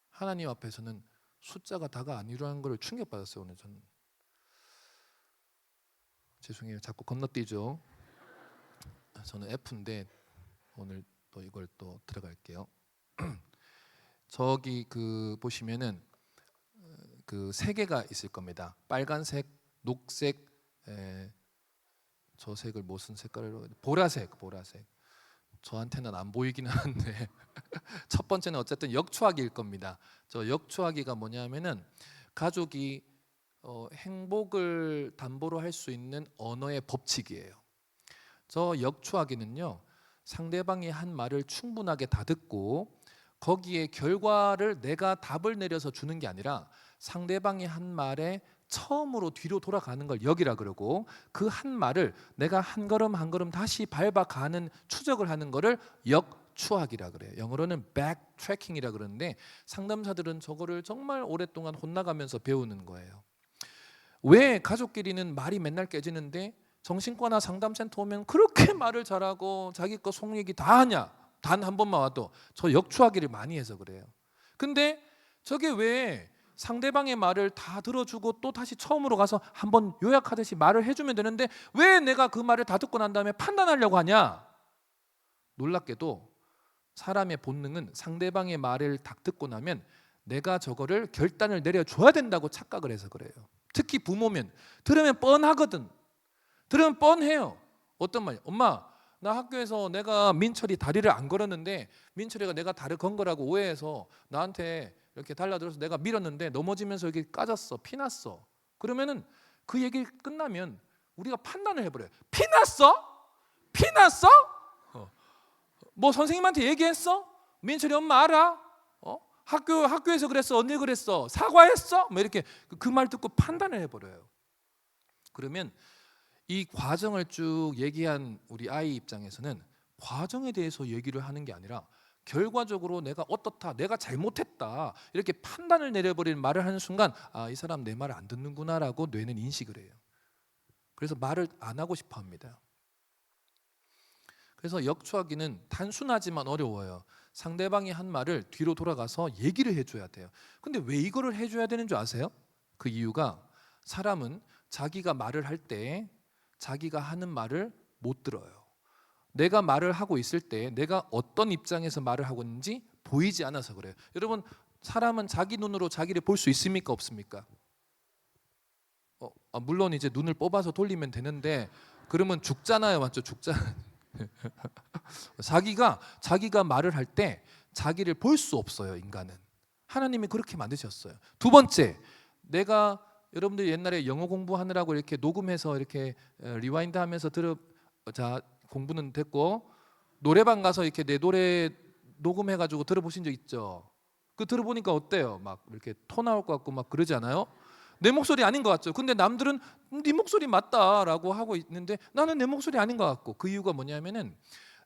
하나님 앞에서는 숫자가 다가 아니라는 걸 충격받았어요. 오늘 저는. 죄송해요. 자꾸 건너뛰죠. 저는 F인데 오늘 또 이걸 또 들어갈게요. 저기 그 보시면은 그 세 개가 있을 겁니다. 빨간색, 녹색, 저 색을 무슨 색깔로? 보라색. 저한테는 안 보이긴 하는데 첫 번째는 어쨌든 역추하기일 겁니다. 저 역추하기가 뭐냐면은 가족이 행복을 담보로 할 수 있는 언어의 법칙이에요. 저 역추하기는요, 상대방이 한 말을 충분하게 다 듣고 거기에 결과를 내가 답을 내려서 주는 게 아니라 상대방이 한 말에 처음으로 뒤로 돌아가는 걸 역이라 그러고, 그 한 말을 내가 한 걸음 한 걸음 다시 밟아가는 추적을 하는 거를 역추하기라 그래요. 영어로는 backtracking이라 그러는데 상담사들은 저거를 정말 오랫동안 혼나가면서 배우는 거예요. 왜 가족끼리는 말이 맨날 깨지는데 정신과나 상담센터 오면 그렇게 말을 잘하고 자기 거 속 얘기 다 하냐? 단 한 번만 와도. 저 역추하기를 많이 해서 그래요. 근데 저게 왜 상대방의 말을 다 들어주고 또 다시 처음으로 가서 한번 요약하듯이 말을 해주면 되는데 왜 내가 그 말을 다 듣고 난 다음에 판단하려고 하냐? 놀랍게도 사람의 본능은 상대방의 말을 다 듣고 나면 내가 저거를 결단을 내려줘야 된다고 착각을 해서 그래요. 특히 부모면 들으면 뻔하거든. 들으면 뻔해요. 어떤 말이야? 엄마, 나 학교에서 내가 민철이 다리를 안 걸었는데 민철이가 내가 다리 건 거라고 오해해서 나한테 이렇게 달라들어서 내가 밀었는데 넘어지면서 여기 까졌어, 피났어. 그러면은 그 얘기 끝나면 우리가 판단을 해버려요. 피났어? 피났어? 뭐 선생님한테 얘기했어? 민철이 엄마 알아? 학교에서 그랬어, 언니 그랬어, 사과했어? 뭐 이렇게 그 말 듣고 판단을 해버려요. 그러면 이 과정을 쭉 얘기한 우리 아이 입장에서는 과정에 대해서 얘기를 하는 게 아니라 결과적으로 내가 어떻다, 내가 잘못했다 이렇게 판단을 내려버리는 말을 하는 순간 이 사람 내 말을 안 듣는구나라고 뇌는 인식을 해요. 그래서 말을 안 하고 싶어 합니다. 그래서 역추하기는 단순하지만 어려워요. 상대방이 한 말을 뒤로 돌아가서 얘기를 해줘야 돼요. 근데 왜 이거를 해줘야 되는 줄 아세요? 그 이유가 사람은 자기가 말을 할 때 자기가 하는 말을 못 들어요. 내가 말을 하고 있을 때 내가 어떤 입장에서 말을 하고 있는지 보이지 않아서 그래요. 여러분, 사람은 자기 눈으로 자기를 볼 수 있습니까, 없습니까? 물론 이제 눈을 뽑아서 돌리면 되는데 그러면 죽잖아요, 맞죠? 죽잖아요. 자기가 말을 할 때 자기를 볼 수 없어요, 인간은. 하나님이 그렇게 만드셨어요. 두 번째, 내가 여러분들 옛날에 영어 공부하느라고 이렇게 녹음해서 이렇게 리와인드 하면서 자, 공부는 됐고 노래방 가서 이렇게 내 노래 녹음해 가지고 들어보신 적 있죠? 그 들어보니까 어때요? 막 이렇게 토 나올 것 같고 막 그러지 않아요? 내 목소리 아닌 것 같죠? 근데 남들은 네 목소리 맞다라고 하고 있는데 나는 내 목소리 아닌 것 같고, 그 이유가 뭐냐면은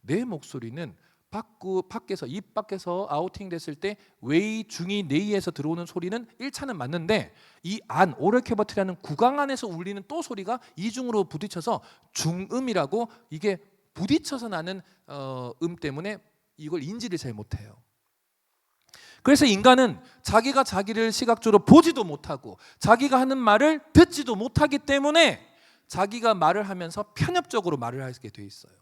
내 목소리는 밖에서 입 밖에서 아우팅 됐을 때 웨이, 중이, 네이에서 들어오는 소리는 1차는 맞는데 이 안, 오럴 캐버트라는 구강 안에서 울리는 또 소리가 이중으로 부딪혀서 중음이라고, 이게 부딪혀서 나는 때문에 이걸 인지를 잘 못해요. 그래서 인간은 자기가 자기를 시각적으로 보지도 못하고 자기가 하는 말을 듣지도 못하기 때문에 자기가 말을 하면서 편협적으로 말을 하게 돼 있어요.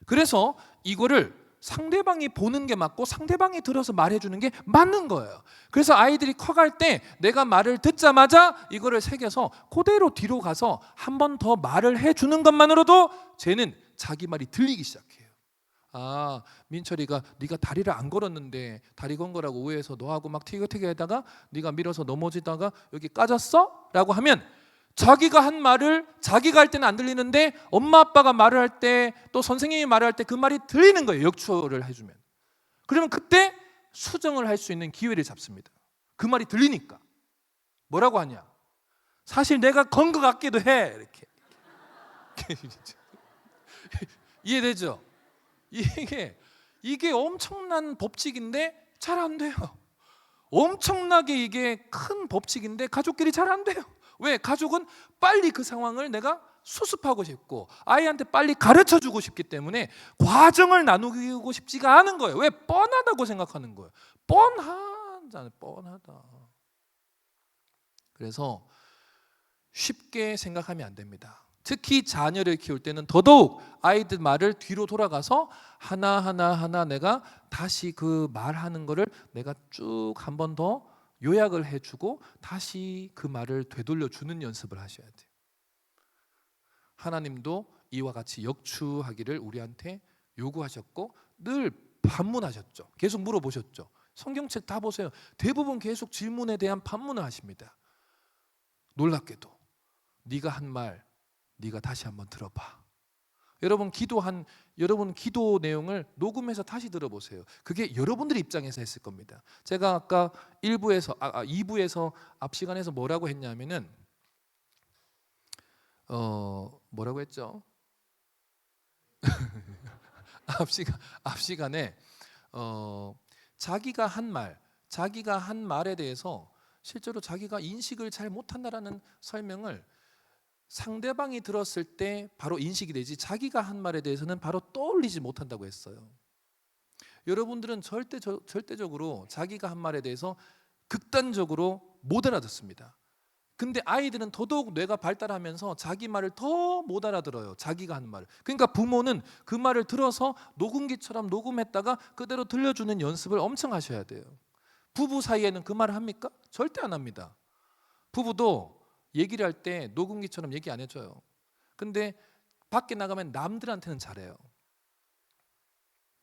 그래서 이거를 상대방이 보는 게 맞고 상대방이 들어서 말해주는 게 맞는 거예요. 그래서 아이들이 커갈 때 내가 말을 듣자마자 이거를 새겨서 그대로 뒤로 가서 한 번 더 말을 해주는 것만으로도 쟤는 자기 말이 들리기 시작해요. 민철이가 네가 다리를 안 걸었는데 다리 건 거라고 오해해서 너하고 막 티격태격 하다가 네가 밀어서 넘어지다가 여기 까졌어? 라고 하면 자기가 한 말을 자기가 할 때는 안 들리는데 엄마 아빠가 말을 할 때 또 선생님이 말을 할 때 그 말이 들리는 거예요. 역추를 해주면. 그러면 그때 수정을 할 수 있는 기회를 잡습니다. 그 말이 들리니까. 뭐라고 하냐? 사실 내가 건 것 같기도 해. 이렇게. 이해되죠? 이게 엄청난 법칙인데 잘 안 돼요. 엄청나게 이게 큰 법칙인데 가족끼리 잘 안 돼요. 왜? 가족은 빨리 그 상황을 내가 수습하고 싶고 아이한테 빨리 가르쳐주고 싶기 때문에 과정을 나누고 싶지가 않은 거예요. 왜? 뻔하다고 생각하는 거예요. 뻔하다. 그래서 쉽게 생각하면 안 됩니다. 특히 자녀를 키울 때는 더더욱 아이들 말을 뒤로 돌아가서 하나하나 내가 다시 그 말하는 거를 내가 쭉 한 번 더 요약을 해주고 다시 그 말을 되돌려 주는 연습을 하셔야 돼요. 하나님도 이와 같이 역추하기를 우리한테 요구하셨고 늘 반문하셨죠. 계속 물어보셨죠. 성경책 다 보세요. 대부분 계속 질문에 대한 반문을 하십니다. 놀랍게도 네가 한 말 네가 다시 한번 들어봐. 여러분 기도 내용을 녹음해서 다시 들어보세요. 그게 여러분들 입장에서 했을 겁니다. 제가 아까 2부에서 앞 시간에서 뭐라고 했냐면은 뭐라고 했죠? 앞 시간에 자기가 한 말에 대해서 실제로 자기가 인식을 잘 못한다라는 설명을 상대방이 들었을 때 바로 인식이 되지 자기가 한 말에 대해서는 바로 떠올리지 못한다고 했어요. 여러분들은 절대적으로 자기가 한 말에 대해서 극단적으로 못 알아듣습니다. 근데 아이들은 더더욱 뇌가 발달하면서 자기 말을 더 못 알아들어요. 자기가 한 말을. 그러니까 부모는 그 말을 들어서 녹음기처럼 녹음했다가 그대로 들려주는 연습을 엄청 하셔야 돼요. 부부 사이에는 그 말을 합니까? 절대 안 합니다. 부부도 얘기를 할 때 녹음기처럼 얘기 안 해줘요. 근데 밖에 나가면 남들한테는 잘해요.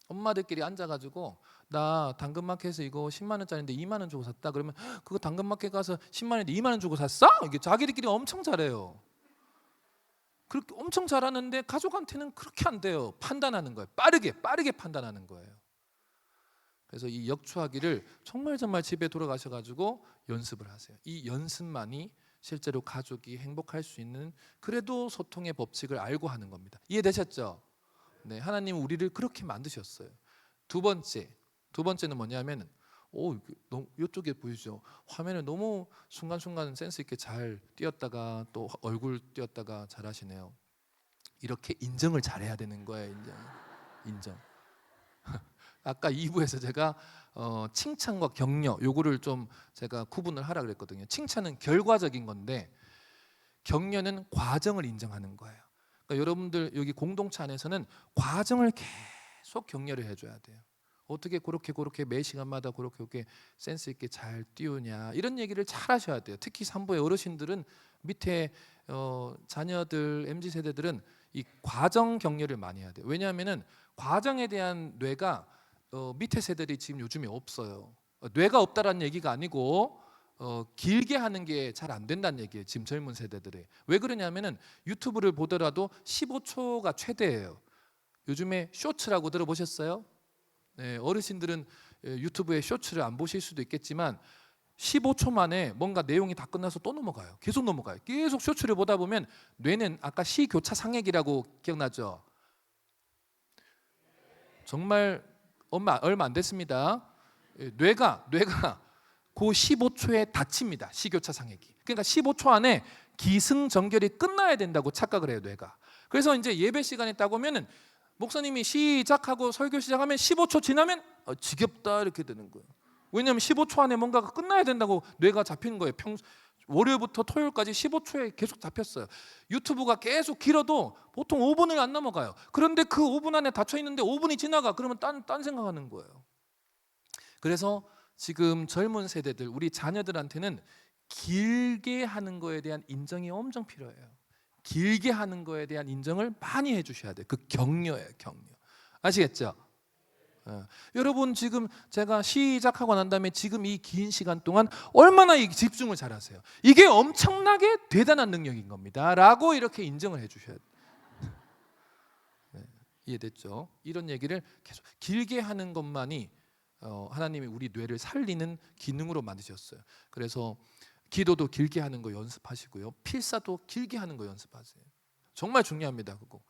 엄마들끼리 앉아가지고 나 당근마켓에서 이거 10만 원짜리인데 2만 원 주고 샀다. 그러면 그거 당근마켓 가서 10만 원인데 2만 원 주고 샀어? 이게 자기들끼리 엄청 잘해요. 그렇게 엄청 잘하는데 가족한테는 그렇게 안 돼요. 판단하는 거예요. 빠르게 판단하는 거예요. 그래서 이 역추하기를 정말 집에 돌아가셔가지고 연습을 하세요. 이 연습만이 실제로 가족이 행복할 수 있는 그래도 소통의 법칙을 알고 하는 겁니다. 이해되셨죠? 네, 하나님은 우리를 그렇게 만드셨어요. 두 번째는 뭐냐면 이쪽에 보이죠? 화면을 너무 순간순간 센스 있게 잘 띄었다가 또 얼굴 띄었다가 잘하시네요. 이렇게 인정을 잘해야 되는 거예요. 인정. 아까 2부에서 제가 칭찬과 격려 요거를 좀 제가 구분을 하라 그랬거든요. 칭찬은 결과적인 건데 격려는 과정을 인정하는 거예요. 그러니까 여러분들 여기 공동체 안에서는 과정을 계속 격려를 해줘야 돼요. 어떻게 그렇게 매 시간마다 그렇게 센스 있게 잘 띄우냐 이런 얘기를 잘 하셔야 돼요. 특히 산부의 어르신들은 밑에 자녀들 MZ 세대들은 이 과정 격려를 많이 해야 돼요. 왜냐하면은 과정에 대한 뇌가 밑에 세대들이 지금 요즘에 없어요. 뇌가 없다라는 얘기가 아니고 길게 하는 게 잘 안 된다는 얘기예요. 지금 젊은 세대들이. 왜 그러냐면은 유튜브를 보더라도 15초가 최대예요. 요즘에 쇼츠라고 들어보셨어요? 네, 어르신들은 유튜브에 쇼츠를 안 보실 수도 있겠지만 15초 만에 뭔가 내용이 다 끝나서 또 넘어가요. 계속 넘어가요. 계속 쇼츠를 보다 보면 뇌는 아까 시교차 상액이라고 기억나죠? 정말 얼마 안 됐습니다. 뇌가 그 15초에 닫힙니다. 시교차 상액이. 그러니까 15초 안에 기승전결이 끝나야 된다고 착각을 해요, 뇌가. 그래서 이제 예배 시간에 딱 오면은 목사님이 시작하고 설교 시작하면 15초 지나면 지겹다 이렇게 되는 거예요. 왜냐하면 15초 안에 뭔가가 끝나야 된다고 뇌가 잡히는 거예요. 월요일부터 토요일까지 15초에 계속 잡혔어요. 유튜브가 계속 길어도 보통 5분을 안 넘어가요. 그런데 그 5분 안에 닫혀 있는데 5분이 지나가. 그러면 딴 생각하는 거예요. 그래서 지금 젊은 세대들 우리 자녀들한테는 길게 하는 거에 대한 인정이 엄청 필요해요. 길게 하는 거에 대한 인정을 많이 해주셔야 돼요. 그 격려예요, 격려. 아시겠죠? 여러분 지금 제가 시작하고 난 다음에 지금 이 긴 시간 동안 얼마나 이 집중을 잘하세요. 이게 엄청나게 대단한 능력인 겁니다. 라고 이렇게 인정을 해주셔야 돼요. 네, 이해됐죠? 이런 얘기를 계속 길게 하는 것만이 하나님이 우리 뇌를 살리는 기능으로 만드셨어요. 그래서 기도도 길게 하는 거 연습하시고요. 필사도 길게 하는 거 연습하세요. 정말 중요합니다. 그거.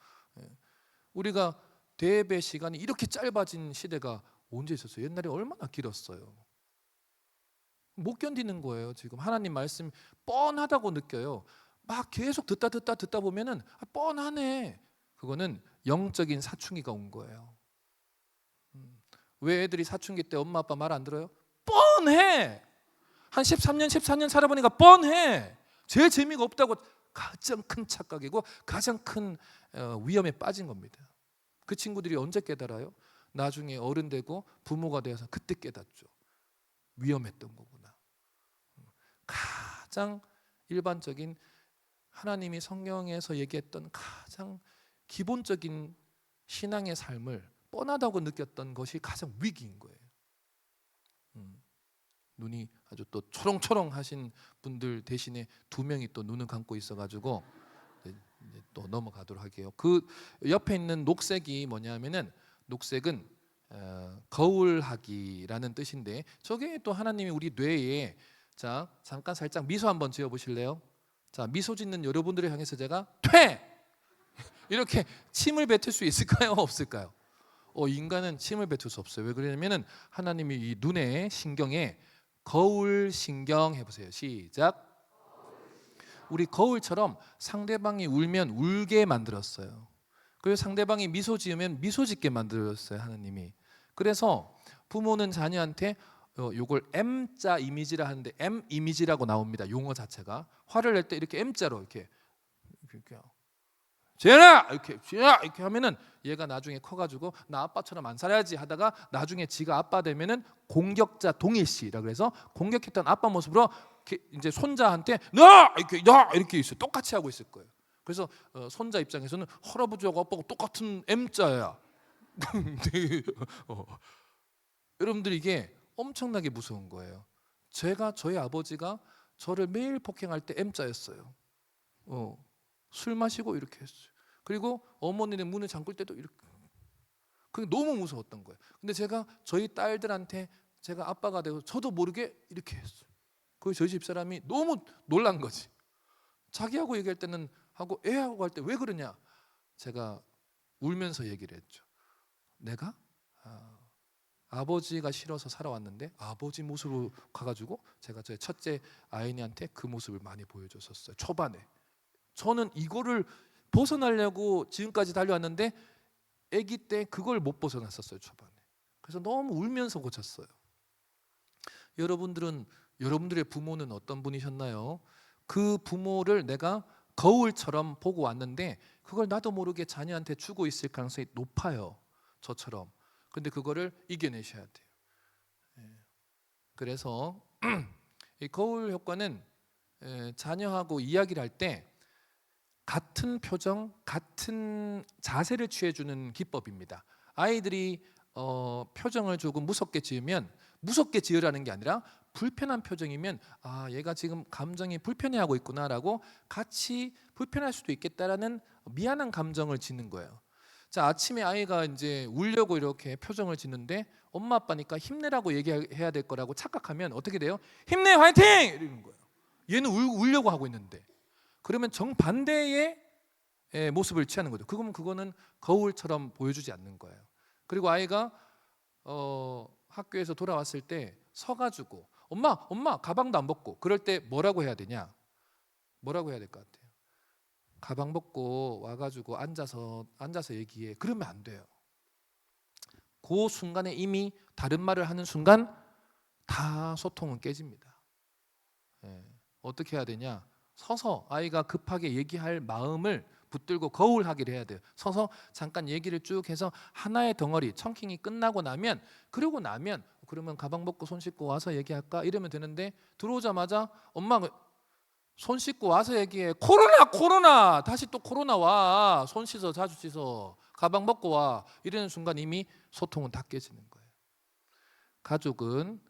우리가 대예배 시간이 이렇게 짧아진 시대가 언제 있었어요? 옛날에 얼마나 길었어요. 못 견디는 거예요. 지금 하나님 말씀 뻔하다고 느껴요. 막 계속 듣다 보면은 뻔하네. 그거는 영적인 사춘기가 온 거예요. 왜 애들이 사춘기 때 엄마 아빠 말 안 들어요? 뻔해. 한 13년 14년 살아보니까 뻔해. 제일 재미가 없다고 가장 큰 착각이고 가장 큰 위험에 빠진 겁니다. 그 친구들이 언제 깨달아요? 나중에 어른 되고 부모가 되어서 그때 깨닫죠. 위험했던 거구나. 가장 일반적인 하나님이 성경에서 얘기했던 가장 기본적인 신앙의 삶을 뻔하다고 느꼈던 것이 가장 위기인 거예요. 눈이 아주 또 초롱초롱 하신 분들 대신에 두 명이 또 눈을 감고 있어가지고 이제 또 넘어가도록 할게요. 그 옆에 있는 녹색이 뭐냐면은 녹색은 거울하기라는 뜻인데 저게 또 하나님이 우리 뇌에 자 잠깐 살짝 미소 한번 지어 보실래요? 자 미소 짓는 여러분들을 향해서 제가 퇴 이렇게 침을 뱉을 수 있을까요? 없을까요? 인간은 침을 뱉을 수 없어요. 왜 그러냐면은 하나님이 이 눈에 신경에 거울 신경 해보세요. 시작. 우리 거울처럼 상대방이 울면 울게 만들었어요. 그리고 상대방이 미소 지으면 미소 짓게 만들었어요. 하나님이. 그래서 부모는 자녀한테 요걸 M자 이미지라 하는데 M 이미지라고 나옵니다. 용어 자체가. 화를 낼 때 이렇게 M자로 이렇게 재현아 이렇게 하면은 얘가 나중에 커가지고 나 아빠처럼 안 살아야지 하다가 나중에 지가 아빠 되면은 공격자 동일시라 그래서 공격했던 아빠 모습으로 이제 손자한테 나 이렇게 있어 똑같이 하고 있을 거예요. 그래서 손자 입장에서는 할아버지하고 아빠가 똑같은 M자야. 여러분들 이게 엄청나게 무서운 거예요. 저희 아버지가 저를 매일 폭행할 때 M자였어요. 술 마시고 이렇게 했어요. 그리고 어머니는 문을 잠글 때도 이렇게. 그게 너무 무서웠던 거예요. 근데 제가 저희 딸들한테 제가 아빠가 되고 저도 모르게 이렇게 했어요. 그 저희 집사람이 너무 놀란 거지. 자기하고 얘기할 때는 하고 애하고 할 때 왜 그러냐. 제가 울면서 얘기를 했죠. 내가 아버지가 싫어서 살아왔는데 아버지 모습으로 가가지고 제가 저희 첫째 아이한테 그 모습을 많이 보여줬었어요. 초반에 저는 이거를 벗어나려고 지금까지 달려왔는데 아기 때 그걸 못 벗어났었어요. 초반에. 그래서 너무 울면서 고쳤어요. 여러분들은, 여러분들의 부모는 어떤 분이셨나요? 그 부모를 내가 거울처럼 보고 왔는데 그걸 나도 모르게 자녀한테 주고 있을 가능성이 높아요. 저처럼. 근데 그거를 이겨내셔야 돼요. 그래서 이 거울 효과는 자녀하고 이야기를 할 때 같은 표정, 같은 자세를 취해주는 기법입니다. 아이들이 표정을 조금 무섭게 지으면 무섭게 지으라는 게 아니라 불편한 표정이면 아, 얘가 지금 감정이 불편해하고 있구나라고 같이 불편할 수도 있겠다라는 미안한 감정을 짓는 거예요. 자, 아침에 아이가 이제 울려고 이렇게 표정을 짓는데 엄마 아빠니까 힘내라고 얘기해야 될 거라고 착각하면 어떻게 돼요? 힘내, 화이팅! 이러는 거예요. 얘는 울려고 하고 있는데. 그러면 정반대의 모습을 취하는 거죠. 그거는 거울처럼 보여주지 않는 거예요. 그리고 아이가 학교에서 돌아왔을 때 서가지고 엄마 가방도 안 벗고 그럴 때 뭐라고 해야 되냐? 뭐라고 해야 될 것 같아요? 가방 벗고 와가지고 앉아서 얘기해. 그러면 안 돼요. 그 순간에 이미 다른 말을 하는 순간 다 소통은 깨집니다. 어떻게 해야 되냐? 서서 아이가 급하게 얘기할 마음을 붙들고 거울하기를 해야 돼요. 서서 잠깐 얘기를 쭉 해서 하나의 덩어리 청킹이 끝나고 나면 그러면 가방 벗고 손 씻고 와서 얘기할까? 이러면 되는데 들어오자마자 엄마 손 씻고 와서 얘기해. 코로나 다시 또 코로나 와. 손 씻어, 자주 씻어, 가방 벗고 와. 이러는 순간 이미 소통은 다 깨지는 거예요. 가족은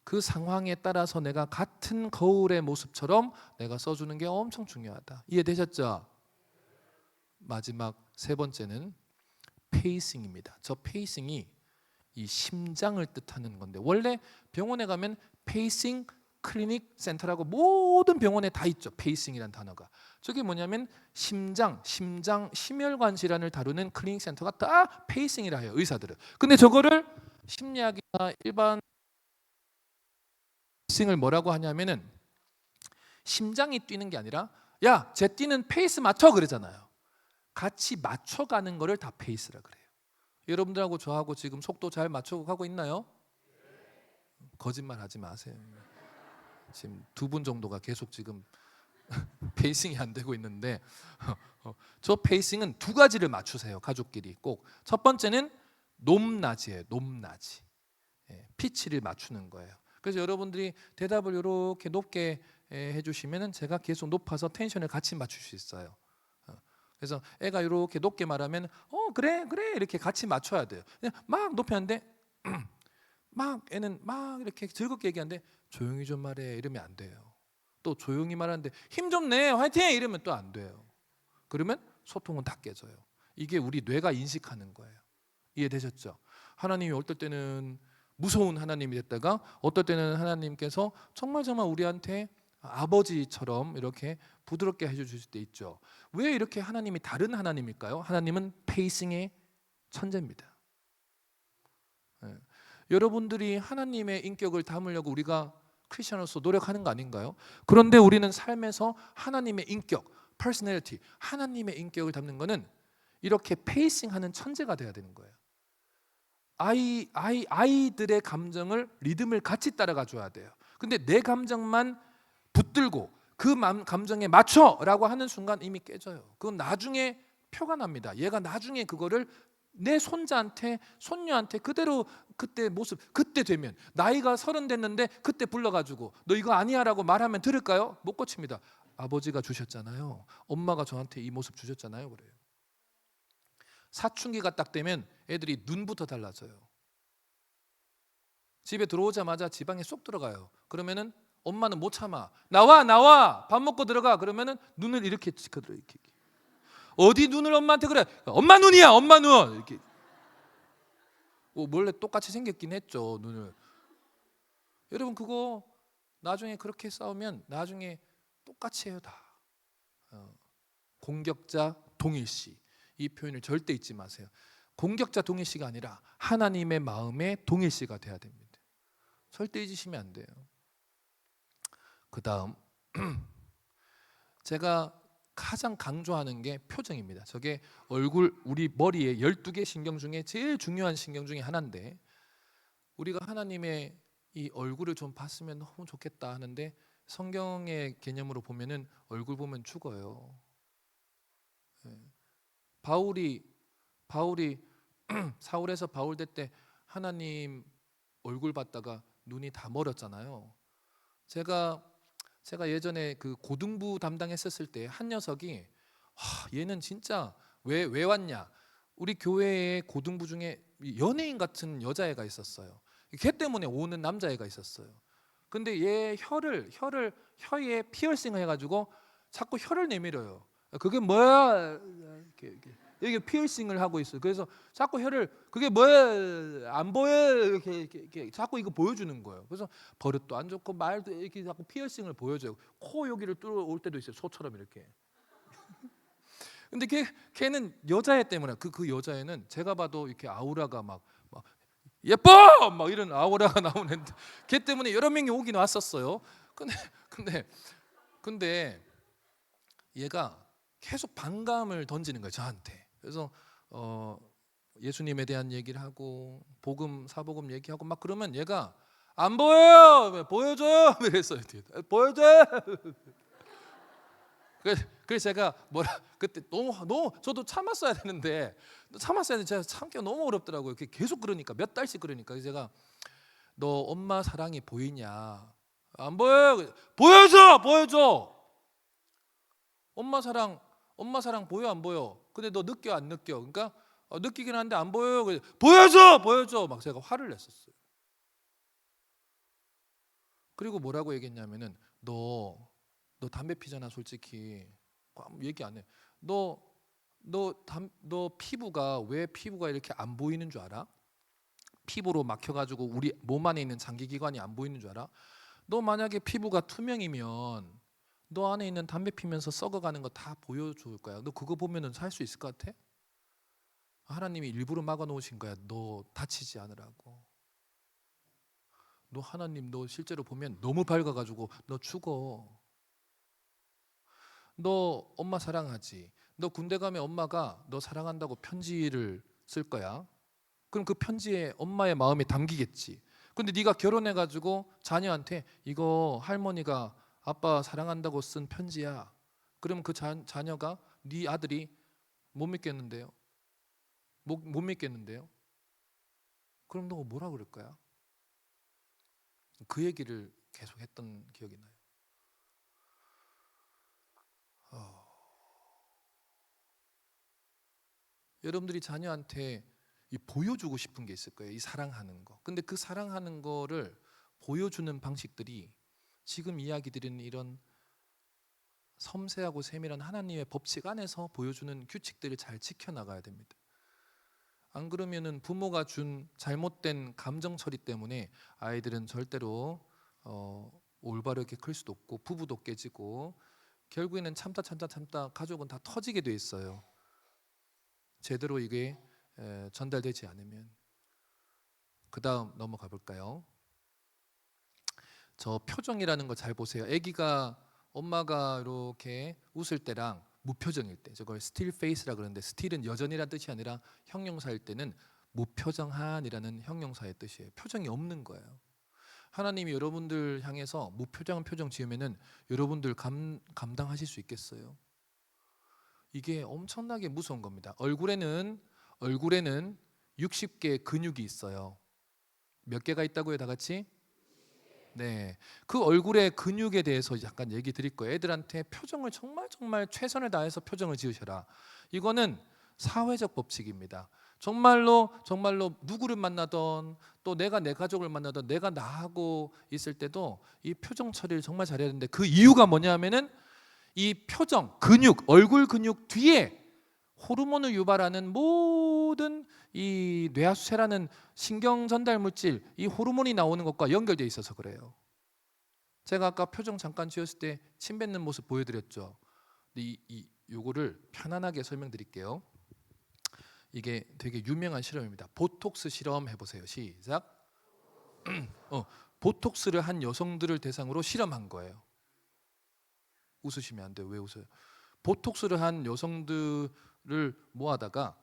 그 상황에 따라서 내가 같은 거울의 모습처럼 내가 써주는 게 엄청 중요하다. 이해되셨죠? 마지막 세 번째는 페이싱입니다. 저 페이싱이 이 심장을 뜻하는 건데 원래 병원에 가면 페이싱 클리닉 센터라고 모든 병원에 다 있죠. 페이싱이라는 단어가. 저게 뭐냐면 심장 심혈관 질환을 다루는 클리닉 센터가 다 페이싱이라 해요. 의사들은. 근데 저거를 심리학이나 일반 페이싱을 뭐라고 하냐면은 심장이 뛰는 게 아니라 야, 쟤 뛰는 페이스 맞춰 그러잖아요. 같이 맞춰가는 거를 다 페이스라 그래요. 여러분들하고 저하고 지금 속도 잘 맞춰 가고 있나요? 거짓말 하지 마세요. 지금 두 분 정도가 계속 지금 페이싱이 안 되고 있는데 저 페이싱은 두 가지를 맞추세요. 가족끼리 꼭. 첫 번째는 높낮이에요. 높낮이. 피치를 맞추는 거예요. 그래서 여러분들이 대답을 이렇게 높게 해주시면 제가 계속 높아서 텐션을 같이 맞출 수 있어요. 그래서 애가 이렇게 높게 말하면 그래 이렇게 같이 맞춰야 돼요. 그냥 막 높이 하는데 막 애는 막 이렇게 즐겁게 얘기하는데 조용히 좀 말해 이러면 안 돼요. 또 조용히 말하는데 힘 좀 내 화이팅 이러면 또 안 돼요. 그러면 소통은 다 깨져요. 이게 우리 뇌가 인식하는 거예요. 이해되셨죠? 하나님이 어떨 때는 무서운 하나님이 됐다가 어떨 때는 하나님께서 정말 우리한테 아버지처럼 이렇게 부드럽게 해주실 때 있죠. 왜 이렇게 하나님이 다른 하나님일까요? 하나님은 페이싱의 천재입니다. 여러분들이 하나님의 인격을 담으려고 우리가 크리스천으로서 노력하는 거 아닌가요? 그런데 우리는 삶에서 하나님의 인격, personality, 하나님의 인격을 담는 거는 이렇게 페이싱하는 천재가 돼야 되는 거예요. 아이들의 감정을 리듬을 같이 따라가 줘야 돼요. 근데 내 감정만 붙들고 그 감정에 맞춰라고 하는 순간 이미 깨져요. 그건 나중에 표가 납니다. 얘가 나중에 그거를 내 손자한테 손녀한테 그대로 그때 모습 그때 되면 나이가 30 됐는데 그때 불러가지고 너 이거 아니야라고 말하면 들을까요? 못 고칩니다. 아버지가 주셨잖아요. 엄마가 저한테 이 모습 주셨잖아요. 그래요. 사춘기가 딱 되면 애들이 눈부터 달라져요. 집에 들어오자마자 지방에 쏙 들어가요. 그러면은 엄마는 못 참아. 나와 밥 먹고 들어가. 그러면은 눈을 이렇게 어디 눈을 엄마한테 그래? 엄마 눈이야, 엄마 눈. 이렇게. 원래 똑같이 생겼긴 했죠, 눈을. 여러분 그거 나중에 그렇게 싸우면 나중에 똑같이 해요 다. 공격자 동일시. 이 표현을 절대 잊지 마세요. 공격자 동일시가 아니라 하나님의 마음에 동일시가 돼야 됩니다. 절대 잊으시면 안 돼요. 그 다음 제가 가장 강조하는 게 표정입니다. 저게 얼굴, 우리 머리에 12개 신경 중에 제일 중요한 신경 중에 하나인데, 우리가 하나님의 이 얼굴을 좀 봤으면 너무 좋겠다 하는데, 성경의 개념으로 보면은 얼굴 보면 죽어요. 바울이 사울에서 바울 될 때 하나님 얼굴 봤다가 눈이 다 멀었잖아요. 제가 예전에 그 고등부 담당했었을 때 한 녀석이, 얘는 진짜 왜 왔냐, 우리 교회에 고등부 중에 연예인 같은 여자애가 있었어요. 걔 때문에 오는 남자애가 있었어요. 근데 얘 혀에 피어싱을 해가지고 자꾸 혀를 내밀어요. 그게 뭐야? 이게 피어싱을 하고 있어요. 그래서 자꾸 혀를, 그게 뭐야? 안 보여? 이렇게 자꾸 이거 보여주는 거예요. 그래서 버릇도 안 좋고 말도 이렇게 자꾸 피어싱을 보여줘요. 코 여기를 뚫어올 때도 있어요. 소처럼 이렇게. 근데 걔는 여자애 때문에, 그 여자애는 제가 봐도 이렇게 아우라가 막 예뻐! 막 이런 아우라가 나오는데, 걔 때문에 여러 명이 오긴 왔었어요. 근데 얘가 계속 반감을 던지는 거예요, 저한테. 그래서 예수님에 대한 얘기를 하고 사복음 얘기하고 막 그러면 얘가 안 보여요, 보여줘요, 이랬어요. 보여줘. 그래서 제가 그때 너무 저도 참았어야 되는데 제가 참기가 너무 어렵더라고요. 계속 그러니까 몇 달씩 그러니까. 그래서 제가, 너 엄마 사랑이 보이냐? 안 보여. 보여줘. 엄마 사랑 보여 안 보여? 근데 너 느껴 안 느껴? 그러니까 느끼긴 한데 안 보여요. 보여줘. 막 제가 화를 냈었어요. 그리고 뭐라고 얘기했냐면은, 너 담배 피잖아, 솔직히. 얘기 안 해. 너 피부가 왜 이렇게 안 보이는 줄 알아? 피부로 막혀가지고 우리 몸 안에 있는 장기기관이 안 보이는 줄 알아? 너 만약에 피부가 투명이면 너 안에 있는 담배 피면서 썩어가는 거 다 보여줄 거야. 너 그거 보면은 살 수 있을 것 같아? 하나님이 일부러 막아놓으신 거야. 너 다치지 않으라고. 너 실제로 보면 너무 밝아가지고 너 죽어. 너 엄마 사랑하지? 너 군대 가면 엄마가 너 사랑한다고 편지를 쓸 거야. 그럼 그 편지에 엄마의 마음이 담기겠지. 근데 네가 결혼해가지고 자녀한테, 이거 할머니가 아빠 사랑한다고 쓴 편지야. 그럼 그 자녀가, 네 아들이 못 믿겠는데요. 못 믿겠는데요. 그럼 너 뭐라 그럴 거야? 그 얘기를 계속 했던 기억이 나요. 여러분들이 자녀한테 보여주고 싶은 게 있을 거예요. 이 사랑하는 거. 근데 그 사랑하는 거를 보여주는 방식들이 지금 이야기 드리는 이런 섬세하고 세밀한 하나님의 법칙 안에서 보여주는 규칙들을 잘 지켜나가야 됩니다. 안 그러면은 부모가 준 잘못된 감정 처리 때문에 아이들은 절대로 올바르게 클 수도 없고, 부부도 깨지고, 결국에는 참다 가족은 다 터지게 돼 있어요. 제대로 이게 전달되지 않으면. 그 다음 넘어가 볼까요? 저 표정이라는 거 잘 보세요. 아기가 엄마가 이렇게 웃을 때랑 무표정일 때, 저걸 스틸 페이스라 그러는데, 스틸은 여전이란 뜻이 아니라 형용사일 때는 무표정한이라는 형용사의 뜻이에요. 표정이 없는 거예요. 하나님이 여러분들 향해서 무표정한 표정 지으면은 여러분들 감당하실 수 있겠어요? 이게 엄청나게 무서운 겁니다. 얼굴에는 60개 근육이 있어요. 몇 개가 있다고요, 다 같이? 네, 그 얼굴의 근육에 대해서 잠깐 얘기 드릴 거예요. 애들한테 표정을 정말 최선을 다해서 표정을 지으셔라. 이거는 사회적 법칙입니다. 정말로 누구를 만나던, 또 내가 내 가족을 만나던, 내가 나하고 있을 때도 이 표정 처리를 정말 잘해야 되는데, 그 이유가 뭐냐면은 이 표정, 근육, 얼굴 근육 뒤에 호르몬을 유발하는 모든 이 뇌하수체라는 신경 전달 물질, 이 호르몬이 나오는 것과 연결되어 있어서 그래요. 제가 아까 표정 잠깐 지었을 때 침 뱉는 모습 보여드렸죠. 요거를 편안하게 설명드릴게요. 이게 되게 유명한 실험입니다. 보톡스 실험 해보세요. 시작. 보톡스를 한 여성들을 대상으로 실험한 거예요. 웃으시면 안 돼요. 왜 웃어요? 보톡스를 한 여성들을 모아다가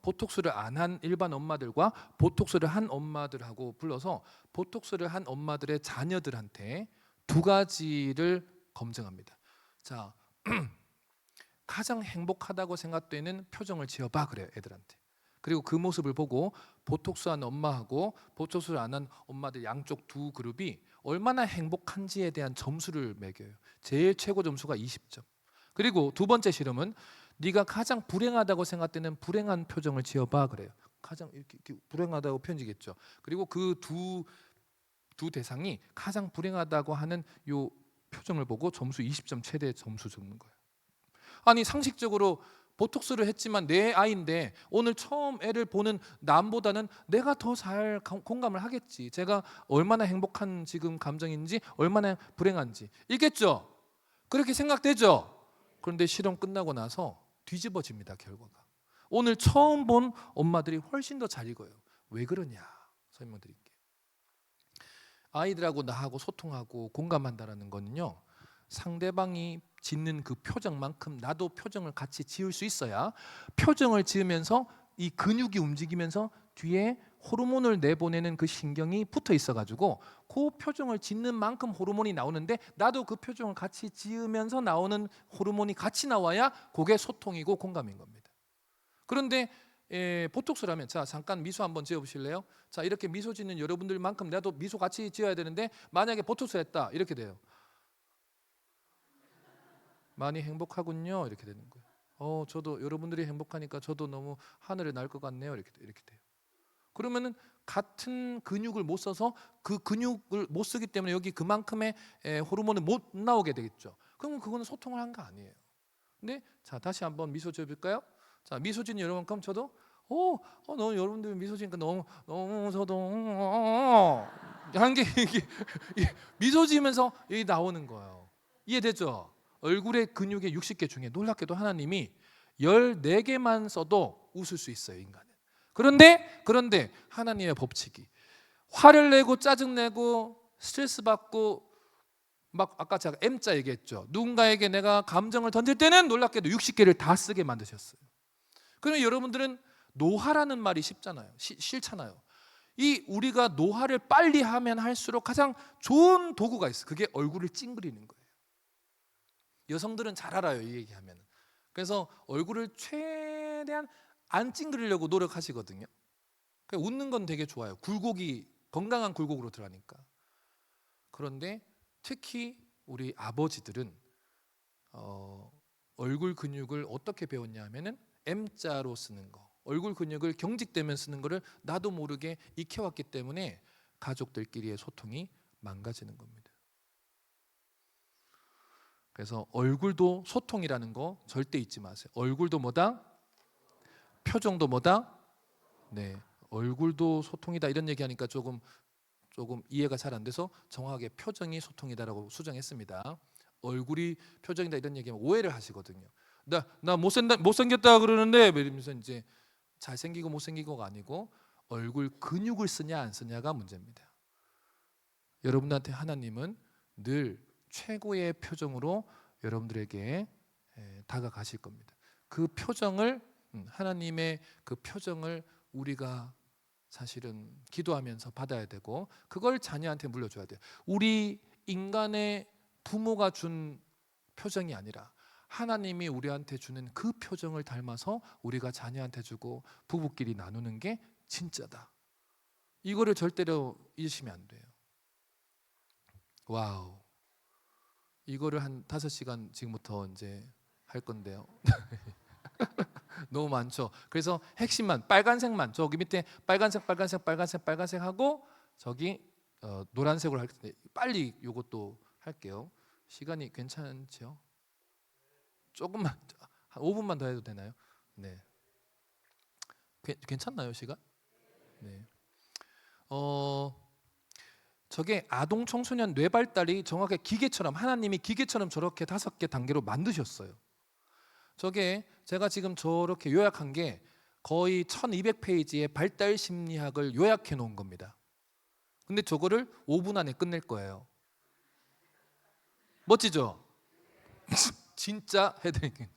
보톡스를 안 한 일반 엄마들과 보톡스를 한 엄마들하고 불러서 보톡스를 한 엄마들의 자녀들한테 두 가지를 검증합니다. 자, 가장 행복하다고 생각되는 표정을 지어봐 그래요, 애들한테. 그리고 그 모습을 보고 보톡스 한 엄마하고 보톡스를 안 한 엄마들 양쪽 두 그룹이 얼마나 행복한지에 대한 점수를 매겨요. 제일 최고 점수가 20점. 그리고 두 번째 실험은 네가 가장 불행하다고 생각되는 불행한 표정을 지어봐 그래요. 가장 이렇게 불행하다고 표현지겠죠. 그리고 그 두 대상이 가장 불행하다고 하는 요 표정을 보고 점수 20점 최대 점수 적는 거예요. 아니 상식적으로 보톡스를 했지만 내 아이인데 오늘 처음 애를 보는 남보다는 내가 더 잘 공감을 하겠지. 제가 얼마나 행복한 지금 감정인지 얼마나 불행한지 있겠죠. 그렇게 생각되죠. 그런데 실험 끝나고 나서 뒤집어집니다. 결과가. 오늘 처음 본 엄마들이 훨씬 더 잘 읽어요. 왜 그러냐 설명드릴게요. 아이들하고 나하고 소통하고 공감한다는 거는요, 상대방이 짓는 그 표정만큼 나도 표정을 같이 지을 수 있어야 표정을 지으면서 이 근육이 움직이면서 뒤에 호르몬을 내보내는 그 신경이 붙어 있어가지고 그 표정을 짓는 만큼 호르몬이 나오는데 나도 그 표정을 같이 지으면서 나오는 호르몬이 같이 나와야 그게 소통이고 공감인 겁니다. 그런데 보톡스라면 자 잠깐 미소 한번 지어보실래요? 자 이렇게 미소 짓는 여러분들만큼 나도 미소 같이 지어야 되는데 만약에 보톡스 했다 이렇게 돼요. 많이 행복하군요 이렇게 되는 거예요. 저도 여러분들이 행복하니까 저도 너무 하늘에 날 것 같네요 이렇게 돼요. 그러면은 같은 근육을 못 써서 그 근육을 못 쓰기 때문에 여기 그만큼의 호르몬을 못 나오게 되겠죠. 그러면 그거는 소통을 한 거 아니에요. 근데 자 다시 한번 미소 지어볼까요? 자 미소 짓는 여러분만큼 저도 너무 여러분들 미소 지니까 너무 저도 하는 게 이게 미소 지으면서 여기 나오는 거예요. 이해되죠? 얼굴의 근육의 60개 중에 놀랍게도 하나님이 14개만 써도 웃을 수 있어요, 인간은. 그런데 하나님의 법칙이 화를 내고 짜증내고 스트레스 받고 막 아까 제가 M자 얘기했죠. 누군가에게 내가 감정을 던질 때는 놀랍게도 60개를 다 쓰게 만드셨어요. 그러면 여러분들은 노화라는 말이 쉽잖아요. 싫잖아요. 이 우리가 노화를 빨리 하면 할수록 가장 좋은 도구가 있어요. 그게 얼굴을 찡그리는 거예요. 여성들은 잘 알아요, 이 얘기하면. 그래서 얼굴을 최대한 안 찡그리려고 노력하시거든요. 웃는 건 되게 좋아요. 건강한 굴곡으로 들어가니까. 그런데 특히 우리 아버지들은 얼굴 근육을 어떻게 배웠냐 하면은 M자로 쓰는 거, 얼굴 근육을 경직되면 쓰는 거를 나도 모르게 익혀왔기 때문에 가족들끼리의 소통이 망가지는 겁니다. 그래서 얼굴도 소통이라는 거 절대 잊지 마세요. 얼굴도 뭐다? 표정도 뭐다? 네, 얼굴도 소통이다 이런 얘기하니까 조금 이해가 잘 안 돼서 정확하게 표정이 소통이다라고 수정했습니다. 얼굴이 표정이다 이런 얘기하면 오해를 하시거든요. 나 못생겼다 그러는데 이러면서 이제 잘생기고 못생기고가 아니고 얼굴 근육을 쓰냐 안 쓰냐가 문제입니다. 여러분한테 하나님은 늘 최고의 표정으로 여러분들에게 다가가실 겁니다. 그 표정을 하나님의 그 표정을 우리가 사실은 기도하면서 받아야 되고 그걸 자녀한테 물려줘야 돼요. 우리 인간의 부모가 준 표정이 아니라 하나님이 우리한테 주는 그 표정을 닮아서 우리가 자녀한테 주고 부부끼리 나누는 게 진짜다. 이거를 절대로 잊으시면 안 돼요. 와우. 이거를 한 5시간 지금부터 이제 할 건데요. 너무 많죠. 그래서 핵심만 빨간색만 저기 밑에 빨간색 하고 저기 노란색으로 할 텐데 빨리 이것도 할게요. 시간이 괜찮죠? 조금만 한 5분만 더 해도 되나요? 네. 괜찮나요, 시간? 네. 저게 아동 청소년 뇌 발달이 정확하게 기계처럼 하나님이 기계처럼 저렇게 5개 단계로 만드셨어요. 저게 제가 지금 저렇게 요약한 게 거의 1200페이지의 발달 심리학을 요약해 놓은 겁니다. 근데 저거를 5분 안에 끝낼 거예요. 멋지죠? 진짜 해드릴게요.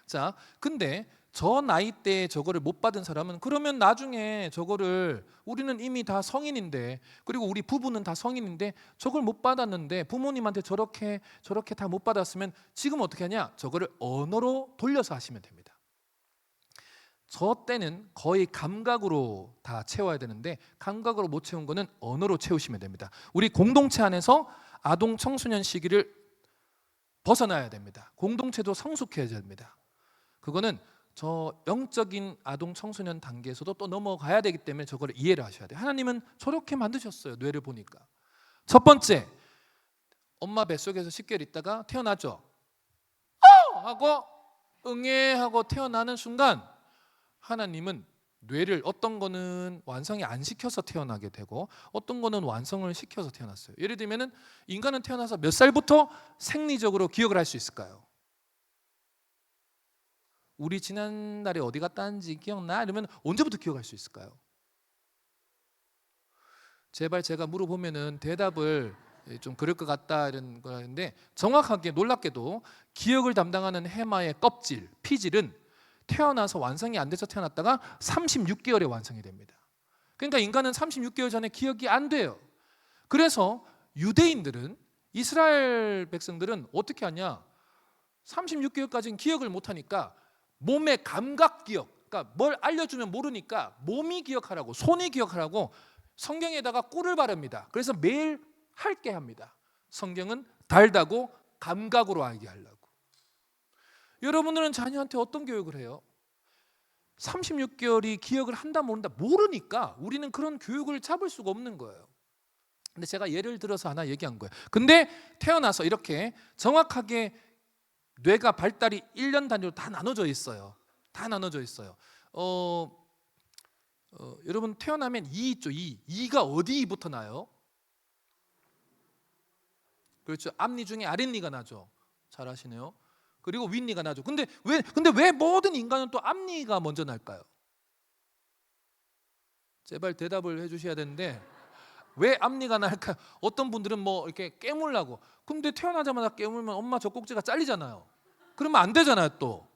자, 근데 저 나이 때에 저거를 못 받은 사람은 그러면 나중에 저거를 우리는 이미 다 성인인데, 그리고 우리 부부는 다 성인인데 저걸 못 받았는데 부모님한테 저렇게 다 못 받았으면 지금 어떻게 하냐? 저거를 언어로 돌려서 하시면 됩니다. 저 때는 거의 감각으로 다 채워야 되는데 감각으로 못 채운 거는 언어로 채우시면 됩니다. 우리 공동체 안에서 아동 청소년 시기를 벗어나야 됩니다. 공동체도 성숙해야 됩니다. 그거는 저 영적인 아동 청소년 단계에서도 또 넘어가야 되기 때문에 저거를 이해를 하셔야 돼요. 하나님은 저렇게 만드셨어요. 뇌를 보니까. 첫 번째, 엄마 뱃속에서 10개월 있다가 태어나죠. 하고 응애 하고 태어나는 순간 하나님은 뇌를 어떤 거는 완성이 안 시켜서 태어나게 되고 어떤 거는 완성을 시켜서 태어났어요. 예를 들면은 인간은 태어나서 몇 살부터 생리적으로 기억을 할 수 있을까요? 우리 지난달에 어디 갔다 왔는지 기억나? 이러면 언제부터 기억할 수 있을까요? 제발 제가 물어보면은 대답을 좀 그럴 것 같다 이런 거였는데, 정확하게 놀랍게도 기억을 담당하는 해마의 껍질, 피질은 태어나서 완성이 안 돼서 태어났다가 36개월에 완성이 됩니다. 그러니까 인간은 36개월 전에 기억이 안 돼요. 그래서 유대인들은, 이스라엘 백성들은 어떻게 하냐? 36개월까지는 기억을 못 하니까 몸의 감각 기억, 그러니까 뭘 알려주면 모르니까 몸이 기억하라고, 손이 기억하라고 성경에다가 꿀을 바릅니다. 그래서 매일 핥게 합니다. 성경은 달다고 감각으로 알게 하려고. 여러분들은 자녀한테 어떤 교육을 해요? 36개월이 기억을 한다 모른다 모르니까 우리는 그런 교육을 잡을 수가 없는 거예요. 근데 제가 예를 들어서 하나 얘기한 거예요. 근데 태어나서 이렇게 정확하게 뇌가 발달이 1년 단위로 다 나눠져 있어요. 다 나눠져 있어요. 여러분 태어나면 이 있죠. 이가 어디부터 나요? 그렇죠. 앞니 중에 아랫니가 나죠. 잘 아시네요. 그리고 윗니가 나죠. 근데 왜 모든 인간은 또 앞니가 먼저 날까요? 제발 대답을 해주셔야 되는데 왜 앞니가 날까? 어떤 분들은 뭐 이렇게 깨물라고. 근데 태어나자마자 깨물면 엄마 젖꼭지가 잘리잖아요. 그러면 안 되잖아요. 또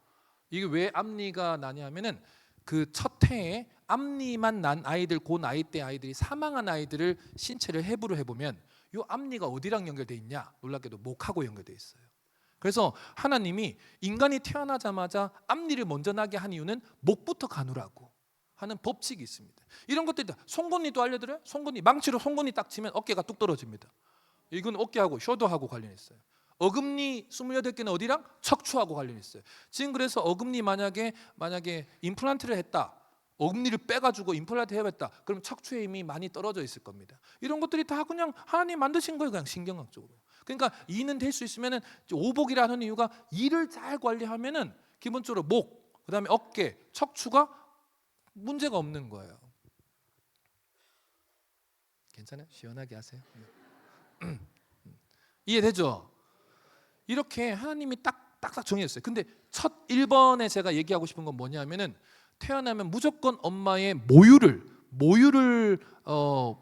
이게 왜 앞니가 나냐면은 그 첫 해에 앞니만 난 아이들, 그 나이 때 아이들이 사망한 아이들을 신체를 해부를 해보면 이 앞니가 어디랑 연결돼 있냐? 놀랍게도 목하고 연결돼 있어요. 그래서 하나님이 인간이 태어나자마자 앞니를 먼저 나게 한 이유는 목부터 가누라고 하는 법칙이 있습니다. 이런 것들이 다. 송곳니도 알려드려요? 송곳니, 망치로 송곳니 딱 치면 어깨가 뚝 떨어집니다. 이건 어깨하고 셔도하고 관련있어요. 어금니 28개는 어디랑? 척추하고 관련있어요. 지금 그래서 어금니 만약에 임플란트를 했다, 어금니를 빼가지고 임플란트 해봤다, 그럼 척추의 힘이 많이 떨어져 있을 겁니다. 이런 것들이 다 그냥 하나님 만드신 거예요. 그냥 신경학적으로. 그러니까 이는 될 수 있으면은 오복이라는 이유가 이를 잘 관리하면은 기본적으로 목, 그다음에 어깨, 척추가 문제가 없는 거예요. 괜찮아요? 시원하게 하세요. 이해되죠? 이렇게 하나님이 딱딱 정해졌어요. 근데 첫 1번에 제가 얘기하고 싶은 건 뭐냐면은 태어나면 무조건 엄마의 모유를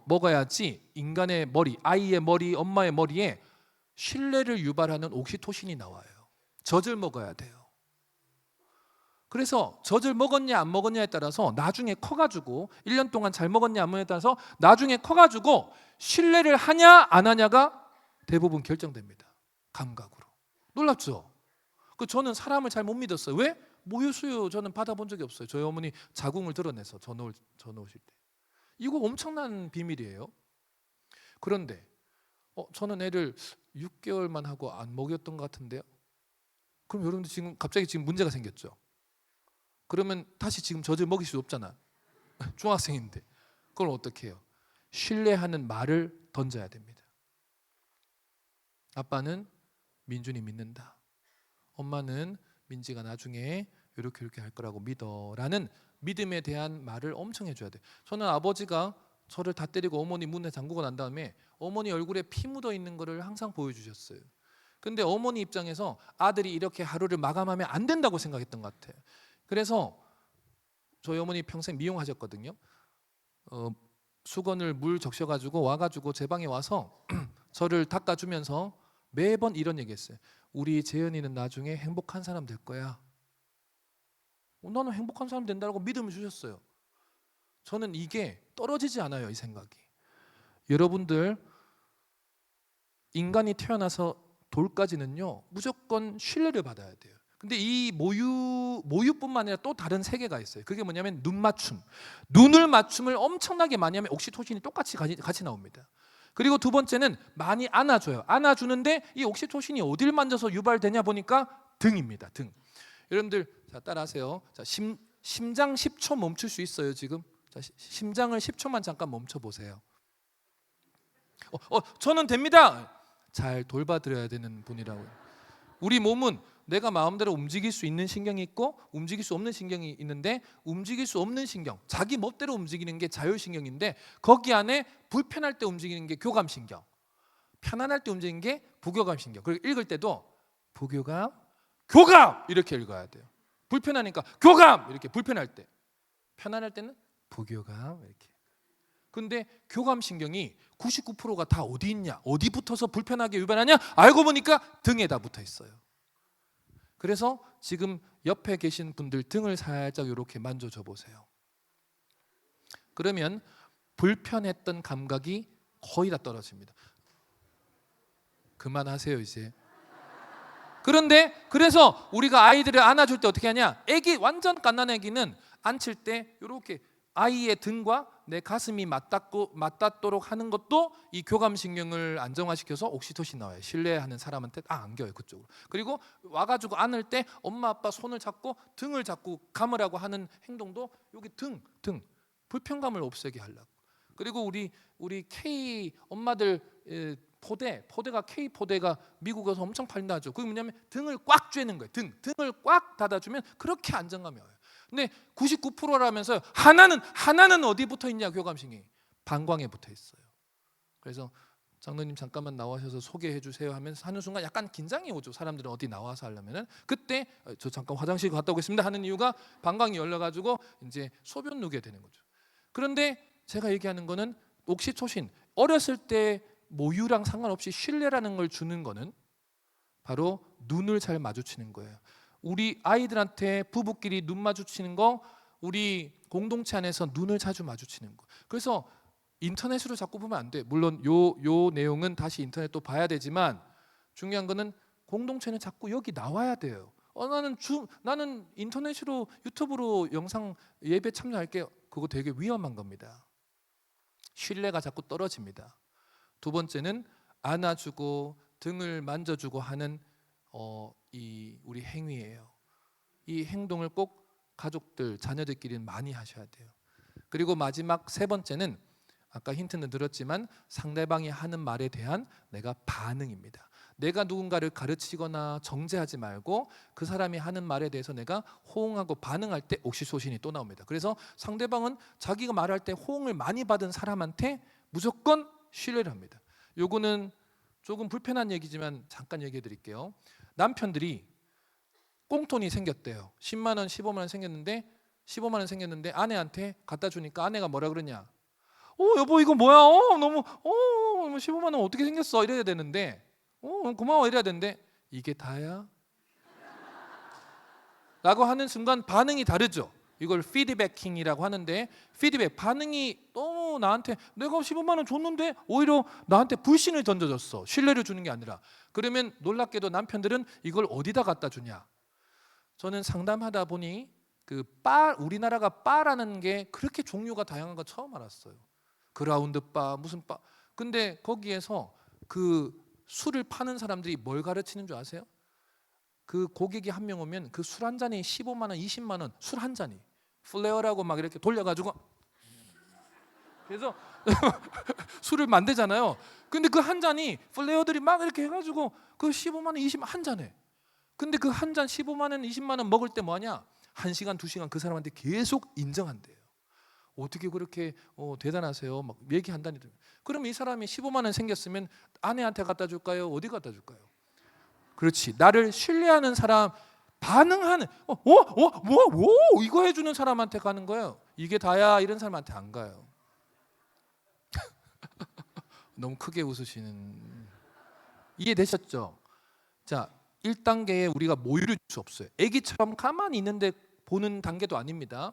먹어야지 인간의 머리, 아이의 머리, 엄마의 머리에 신뢰를 유발하는 옥시토신이 나와요. 젖을 먹어야 돼요. 그래서 젖을 먹었냐 안 먹었냐에 따라서 나중에 커가지고 1년 동안 잘 먹었냐 안 먹었냐에 따라서 나중에 커가지고 신뢰를 하냐 안 하냐가 대부분 결정됩니다. 감각으로. 놀랍죠? 저는 사람을 잘 못 믿었어요. 왜? 모유수유 저는 받아본 적이 없어요. 저희 어머니 자궁을 드러내서 저 놓으실 때. 이거 엄청난 비밀이에요. 그런데 저는 애를 6개월만 하고 안 먹였던 것 같은데요. 그럼 여러분들 갑자기 문제가 생겼죠. 그러면 다시 지금 젖을 먹일 수 없잖아. 중학생인데. 그걸 어떻게 해요? 신뢰하는 말을 던져야 됩니다. 아빠는 민준이 믿는다. 엄마는 민지가 나중에 이렇게 할 거라고 믿어라는 믿음에 대한 말을 엄청 해줘야 돼. 저는 아버지가 저를 다 때리고 어머니 문에 잠그고 난 다음에 어머니 얼굴에 피 묻어 있는 거를 항상 보여주셨어요. 근데 어머니 입장에서 아들이 이렇게 하루를 마감하면 안 된다고 생각했던 것 같아요. 그래서 저희 어머니 평생 미용하셨거든요. 수건을 물 적셔가지고 와가지고 제 방에 와서 저를 닦아주면서 매번 이런 얘기했어요. 우리 재현이는 나중에 행복한 사람 될 거야. 나는 행복한 사람 된다고 믿음을 주셨어요. 저는 이게 떨어지지 않아요, 이 생각이. 여러분들 인간이 태어나서 돌까지는요 무조건 신뢰를 받아야 돼요. 근데 이 모유뿐만 아니라 또 다른 세계가 있어요. 그게 뭐냐면 눈 맞춤. 눈을 맞춤을 엄청나게 많이 하면 옥시토신이 똑같이 같이 나옵니다. 그리고 두 번째는 많이 안아줘요. 안아주는데 이 옥시토신이 어딜 만져서 유발되냐 보니까 등입니다. 등. 여러분들 자 따라하세요. 자, 심장 10초 멈출 수 있어요 지금? 자, 심장을 10초만 잠깐 멈춰 보세요. 저는 됩니다. 잘 돌봐드려야 되는 분이라고요. 우리 몸은 내가 마음대로 움직일 수 있는 신경이 있고 움직일 수 없는 신경이 있는데, 움직일 수 없는 신경, 자기 멋대로 움직이는 게 자율신경인데 거기 안에 불편할 때 움직이는 게 교감신경, 편안할 때 움직이는 게 부교감신경. 그리고 읽을 때도 부교감, 교감 이렇게 읽어야 돼요. 불편하니까 교감 이렇게, 불편할 때, 편안할 때는 부교감 이렇게. 근데 교감신경이 99%가 다 어디 있냐? 어디 붙어서 불편하게 유발하냐? 알고 보니까 등에다 붙어 있어요. 그래서 지금 옆에 계신 분들 등을 살짝 이렇게 만져줘 보세요. 그러면 불편했던 감각이 거의 다 떨어집니다. 그만하세요 이제. 그런데 그래서 우리가 아이들을 안아줄 때 어떻게 하냐? 애기 완전 갓난 애기는 앉힐 때 이렇게 아이의 등과 내 가슴이 맞닿도록 하는 것도 이 교감신경을 안정화시켜서 옥시토신 나와요. 신뢰하는 사람한테 안겨요 그쪽으로. 그리고 와가지고 안을 때 엄마 아빠 손을 잡고 등을 잡고 감으라고 하는 행동도 여기 등 불편감을 없애게 하려고. 그리고 우리 K 엄마들 포대가 K 포대가 미국에서 엄청 팔린다죠. 그게 뭐냐면 등을 꽉 쬐는 거예요. 등을 꽉 닫아주면 그렇게 안정감이 와요. 근데 99%라면서요. 하나는 어디 붙어 있냐? 교감신경이 방광에 붙어 있어요. 그래서 장로님 잠깐만 나와셔서 소개해 주세요 하면서 하는 순간 약간 긴장이 오죠. 사람들은 어디 나와서 하려면은 그때 저 잠깐 화장실 갔다 오겠습니다 하는 이유가 방광이 열려가지고 이제 소변 누게 되는 거죠. 그런데 제가 얘기하는 거는 옥시토신, 어렸을 때 모유랑 상관없이 신뢰라는 걸 주는 거는 바로 눈을 잘 마주치는 거예요. 우리 아이들한테 부부끼리 눈 마주치는 거, 우리 공동체 안에서 눈을 자주 마주치는 거. 그래서 인터넷으로 자꾸 보면 안 돼. 물론 요 내용은 다시 인터넷 또 봐야 되지만 중요한 거는 공동체는 자꾸 여기 나와야 돼요. 나는 인터넷으로 유튜브로 영상 예배 참여할게요. 그거 되게 위험한 겁니다. 신뢰가 자꾸 떨어집니다. 두 번째는 안아주고 등을 만져주고 하는 우리 행위예요. 이 행동을 꼭 가족들, 자녀들끼리는 많이 하셔야 돼요. 그리고 마지막 세 번째는 아까 힌트는 들었지만 상대방이 하는 말에 대한 내가 반응입니다. 내가 누군가를 가르치거나 정죄하지 말고 그 사람이 하는 말에 대해서 내가 호응하고 반응할 때 옥시토신이 또 나옵니다. 그래서 상대방은 자기가 말할 때 호응을 많이 받은 사람한테 무조건 신뢰를 합니다. 요거는 조금 불편한 얘기지만 잠깐 얘기해 드릴게요. 남편들이 꽁돈이 생겼대요. 10만 원, 15만 원 생겼는데 15만 원 생겼는데 아내한테 갖다 주니까 아내가 뭐라 그러냐? 여보 이거 뭐야? 너무 15만 원 어떻게 생겼어? 이래야 되는데 고마워 이래야 되는데 이게 다야? 라고 하는 순간 반응이 다르죠. 이걸 피드백킹이라고 하는데, 피드백, 반응이 너무 나한테 내가 15만 원 줬는데 오히려 나한테 불신을 던져줬어. 신뢰를 주는 게 아니라. 그러면 놀랍게도 남편들은 이걸 어디다 갖다 주냐? 저는 상담하다 보니 우리나라가 바라는 게 그렇게 종류가 다양한 거 처음 알았어요. 그라운드 바 무슨 바. 근데 거기에서 그 술을 파는 사람들이 뭘 가르치는 줄 아세요? 그 고객이 한 명 오면 그 술 한 잔이 15만 원, 20만 원, 술 한 잔이 플레어라고 막 이렇게 돌려가지고 그래서 술을 만들잖아요. 근데 그 한 잔이 플레어들이 막 이렇게 해가지고 그 15만 원, 20만 원 한 잔에. 근데 그 한 잔 15만 원, 20만 원 먹을 때 뭐하냐? 1시간, 2시간 그 사람한테 계속 인정한대요. 어떻게 그렇게 대단하세요? 막 얘기한다니. 그럼 이 사람이 15만 원 생겼으면 아내한테 갖다 줄까요? 어디 갖다 줄까요? 그렇지. 나를 신뢰하는 사람, 반응하는 이거 해주는 사람한테 가는 거예요. 이게 다야 이런 사람한테 안 가요. 너무 크게 웃으시는. 이해되셨죠? 자, 1단계에 우리가 모유를 줄 수 없어요. 아기처럼 가만히 있는데 보는 단계도 아닙니다.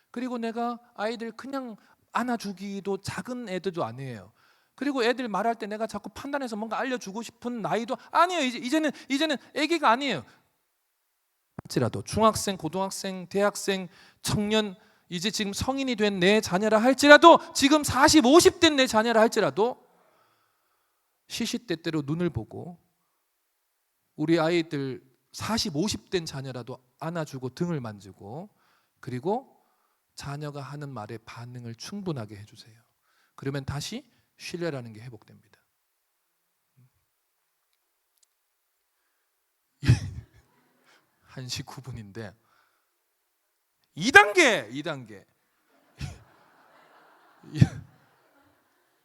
그리고 내가 아이들 그냥 안아주기도 작은 애들도 아니에요. 그리고 애들 말할 때 내가 자꾸 판단해서 뭔가 알려주고 싶은 나이도 아니에요. 이제는 아기가 아니에요. 할지라도 중학생, 고등학생, 대학생, 청년, 이제 지금 성인이 된 내 자녀라 할지라도, 지금 40, 50 된 내 자녀라 할지라도 시시때때로 눈을 보고 우리 아이들 40, 50 된 자녀라도 안아주고 등을 만지고, 그리고 자녀가 하는 말에 반응을 충분하게 해주세요. 그러면 다시 신뢰라는 게 회복됩니다. 1시 9분인데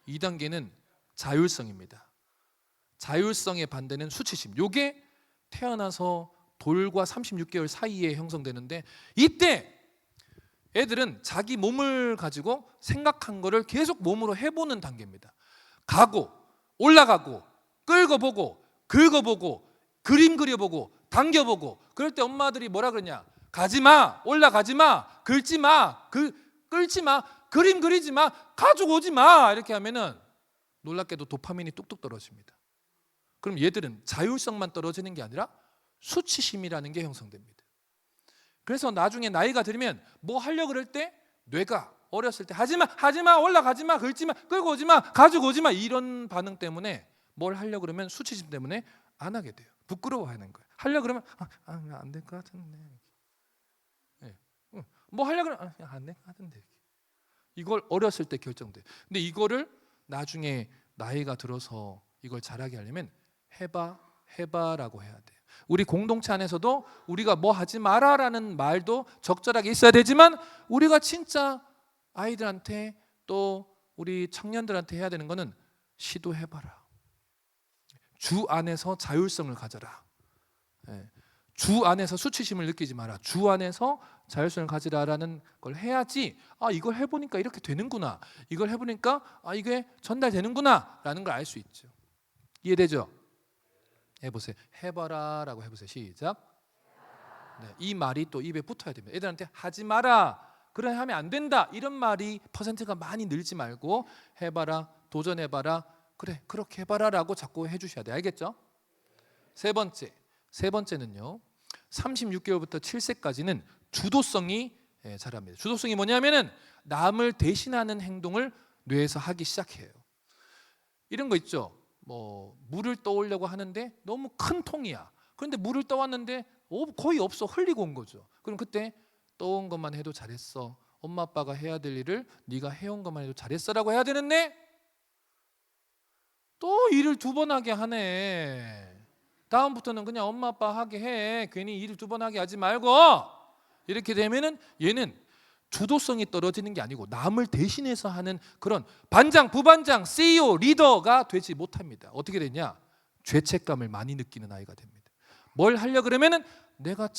2단계는 자율성입니다. 자율성의 반대는 수치심. 요게 태어나서 돌과 36개월 사이에 형성되는데, 이때 애들은 자기 몸을 가지고 생각한 거를 계속 몸으로 해보는 단계입니다. 가고 올라가고 끌고 보고 긁어 보고 그림 그려보고 당겨보고. 그럴 때 엄마들이 뭐라 그러냐? 가지마, 올라가지마, 긁지마, 끌지마, 그림 그리지마, 가지고 오지마. 이렇게 하면은 놀랍게도 도파민이 뚝뚝 떨어집니다. 그럼 얘들은 자율성만 떨어지는 게 아니라 수치심이라는 게 형성됩니다. 그래서 나중에 나이가 들면 뭐 하려고 그럴 때 뇌가 어렸을 때 하지마, 올라가지마, 긁지마, 끌고 오지마, 가지고 오지마, 이런 반응 때문에 뭘 하려고 그러면 수치심 때문에 안 하게 돼요. 부끄러워하는 거예요. 하려고 그러면 안 될 것 같은데, 네. 뭐 하려고 그러면 안 될 것 같은데, 이걸 어렸을 때 결정돼요. 근데 이거를 나중에 나이가 들어서 이걸 잘하게 하려면 해봐라고 해야 돼요. 우리 공동체 안에서도 우리가 뭐 하지 마라라는 말도 적절하게 있어야 되지만, 우리가 진짜 아이들한테 또 우리 청년들한테 해야 되는 거는 시도해봐라. 주 안에서 자율성을 가져라. 주 안에서 수치심을 느끼지 마라. 주 안에서 자율성을 가지라라는 걸 해야지, 이걸 해보니까 이렇게 되는구나, 이걸 해보니까 이게 전달되는구나 라는 걸 알 수 있죠. 이해되죠? 해보세요. 해봐라 라고 해보세요. 시작. 네, 이 말이 또 입에 붙어야 됩니다. 애들한테 하지 마라, 그래 하면 안 된다, 이런 말이 퍼센트가 많이 늘지 말고 해봐라, 도전해봐라, 그래 그렇게 해봐라 라고 자꾸 해주셔야 돼요. 알겠죠? 세 번째는요, 36개월부터 7세까지는 주도성이 자랍니다. 주도성이 뭐냐면은 남을 대신하는 행동을 뇌에서 하기 시작해요. 이런 거 있죠. 뭐 물을 떠오려고 하는데 너무 큰 통이야. 그런데 물을 떠왔는데 거의 없어, 흘리고 온 거죠. 그럼 그때 떠온 것만 해도 잘했어, 엄마 아빠가 해야 될 일을 네가 해온 것만 해도 잘했어라고 해야 되는데 또 일을 2번 하게 하네. 다음부터는 그냥 엄마 아빠 하게 해, 괜히 일을 2번 하게 하지 말고. 이렇게 되면은 얘는 주도성이 떨어지는 게 아니고 남을 대신해서 하는 그런 반장, 부반장, CEO, 리더가 되지 못합니다. 어떻게 되냐? 죄책감을 많이 느끼는 아이가 됩니다. 뭘 하려고 그러면은 내가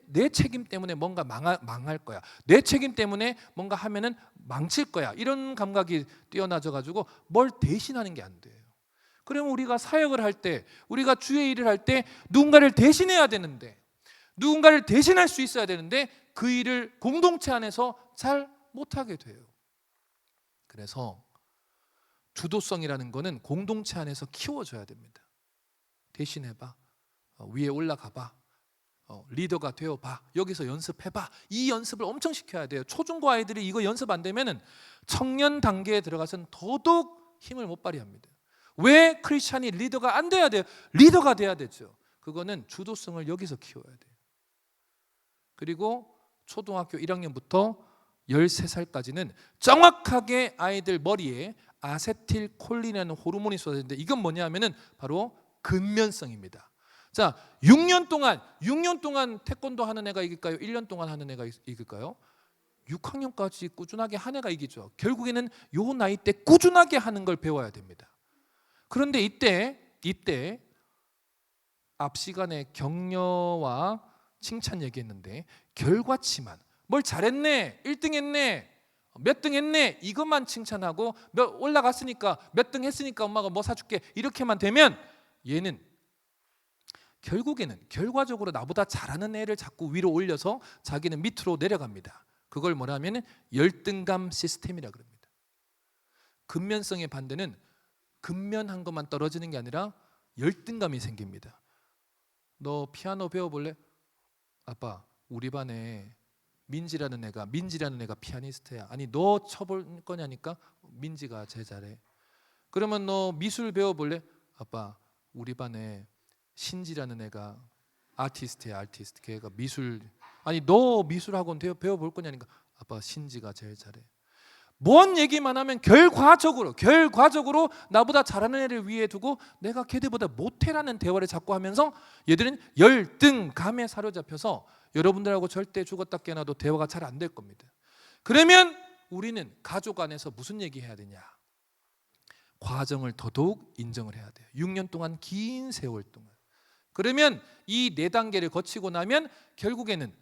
내 책임 때문에 뭔가 망할 거야, 내 책임 때문에 뭔가 하면은 망칠 거야, 이런 감각이 뛰어나져 가지고 뭘 대신하는 게 안 돼요. 그러면 우리가 사역을 할 때, 우리가 주의 일을 할 때 누군가를 대신해야 되는데, 누군가를 대신할 수 있어야 되는데 그 일을 공동체 안에서 잘 못하게 돼요. 그래서 주도성이라는 거는 공동체 안에서 키워줘야 됩니다. 대신해봐, 위에 올라가봐, 리더가 되어봐, 여기서 연습해봐. 이 연습을 엄청 시켜야 돼요. 초중고 아이들이 이거 연습 안 되면 청년 단계에 들어가서는 더더욱 힘을 못 발휘합니다. 왜 크리스찬이 리더가 안 돼야 돼요? 리더가 돼야 되죠. 그거는 주도성을 여기서 키워야 돼요. 그리고 초등학교 1학년부터 13살까지는 정확하게 아이들 머리에 아세틸콜린이라는 호르몬이 쏟아지는데, 이건 뭐냐면은 바로 근면성입니다. 자, 6년 동안 태권도 하는 애가 이길까요? 1년 동안 하는 애가 이길까요? 6학년까지 꾸준하게 한 애가 이기죠. 결국에는 요 나이 때 꾸준하게 하는 걸 배워야 됩니다. 그런데 이때 앞 시간에 격려와 칭찬 얘기했는데 결과치만 뭘 잘했네, 1등 했네, 몇 등 했네 이것만 칭찬하고 올라갔으니까 몇 등 했으니까 엄마가 뭐 사줄게 이렇게만 되면 얘는 결국에는 결과적으로 나보다 잘하는 애를 자꾸 위로 올려서 자기는 밑으로 내려갑니다. 그걸 뭐냐면 열등감 시스템이라 그럽니다. 근면성의 반대는 근면한 것만 떨어지는 게 아니라 열등감이 생깁니다. 너 피아노 배워볼래? 아빠 우리 반에 민지라는 애가 피아니스트야. 아니 너 쳐볼 거냐니까 민지가 제일 잘해. 그러면 너 미술 배워볼래? 아빠 우리 반에 신지라는 애가 아티스트야. 걔가 미술. 아니 너 미술 학원 배워볼 거냐니까 아빠 신지가 제일 잘해. 뭔 얘기만 하면 결과적으로 나보다 잘하는 애를 위에 두고 내가 걔들보다 못해라는 대화를 자꾸 하면서 얘들은 열등감에 사로잡혀서 여러분들하고 절대 죽었다 깨어나도 대화가 잘 안 될 겁니다. 그러면 우리는 가족 안에서 무슨 얘기해야 되냐? 과정을 더더욱 인정을 해야 돼요. 6년 동안 긴 세월 동안. 그러면 이 4단계를 거치고 나면 결국에는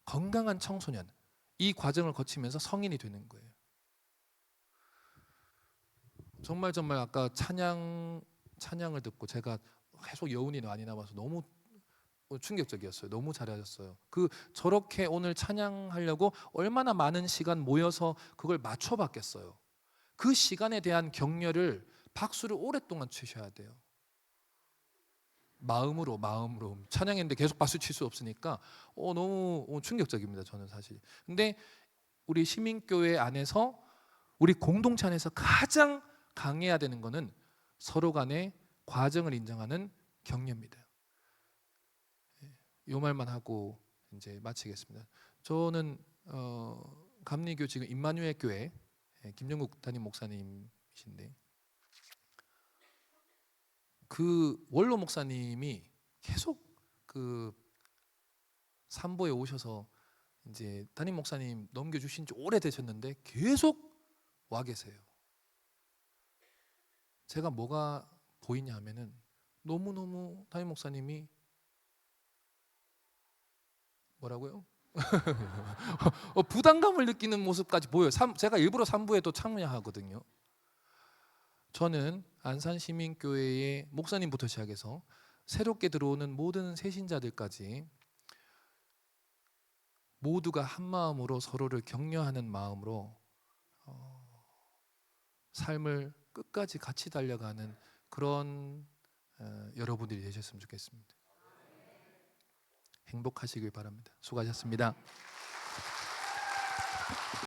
건강한 청소년, 이 과정을 거치면서 성인이 되는 거예요. 정말 아까 찬양을 듣고 제가 계속 여운이 많이 남아서 너무 충격적이었어요. 너무 잘하셨어요. 저렇게 오늘 찬양하려고 얼마나 많은 시간 모여서 그걸 맞춰봤겠어요. 그 시간에 대한 격려를 박수를 오랫동안 치셔야 돼요. 마음으로 찬양했는데 계속 박수 칠 수 없으니까 너무 충격적입니다. 저는 사실. 근데 우리 시민교회 안에서 우리 공동체 안에서 가장 강해야 되는 것은 서로 간의 과정을 인정하는 격려입니다. 이 말만 하고 이제 마치겠습니다. 저는 감리교 지금 임마누엘 교회 김정국 담임 목사님이신데 그 원로 목사님이 계속 그 산보에 오셔서 이제 담임 목사님 넘겨주신 지 오래되셨는데 계속 와 계세요. 제가 뭐가 보이냐 하면은 너무너무 담임 목사님이 뭐라고요? 부담감을 느끼는 모습까지 보여요. 제가 일부러 3부에도 참여하거든요. 저는 안산시민교회의 목사님부터 시작해서 새롭게 들어오는 모든 새신자들까지 모두가 한 마음으로 서로를 격려하는 마음으로 삶을 끝까지 같이 달려가는 그런 여러분들이 되셨으면 좋겠습니다. 행복하시길 바랍니다. 수고하셨습니다.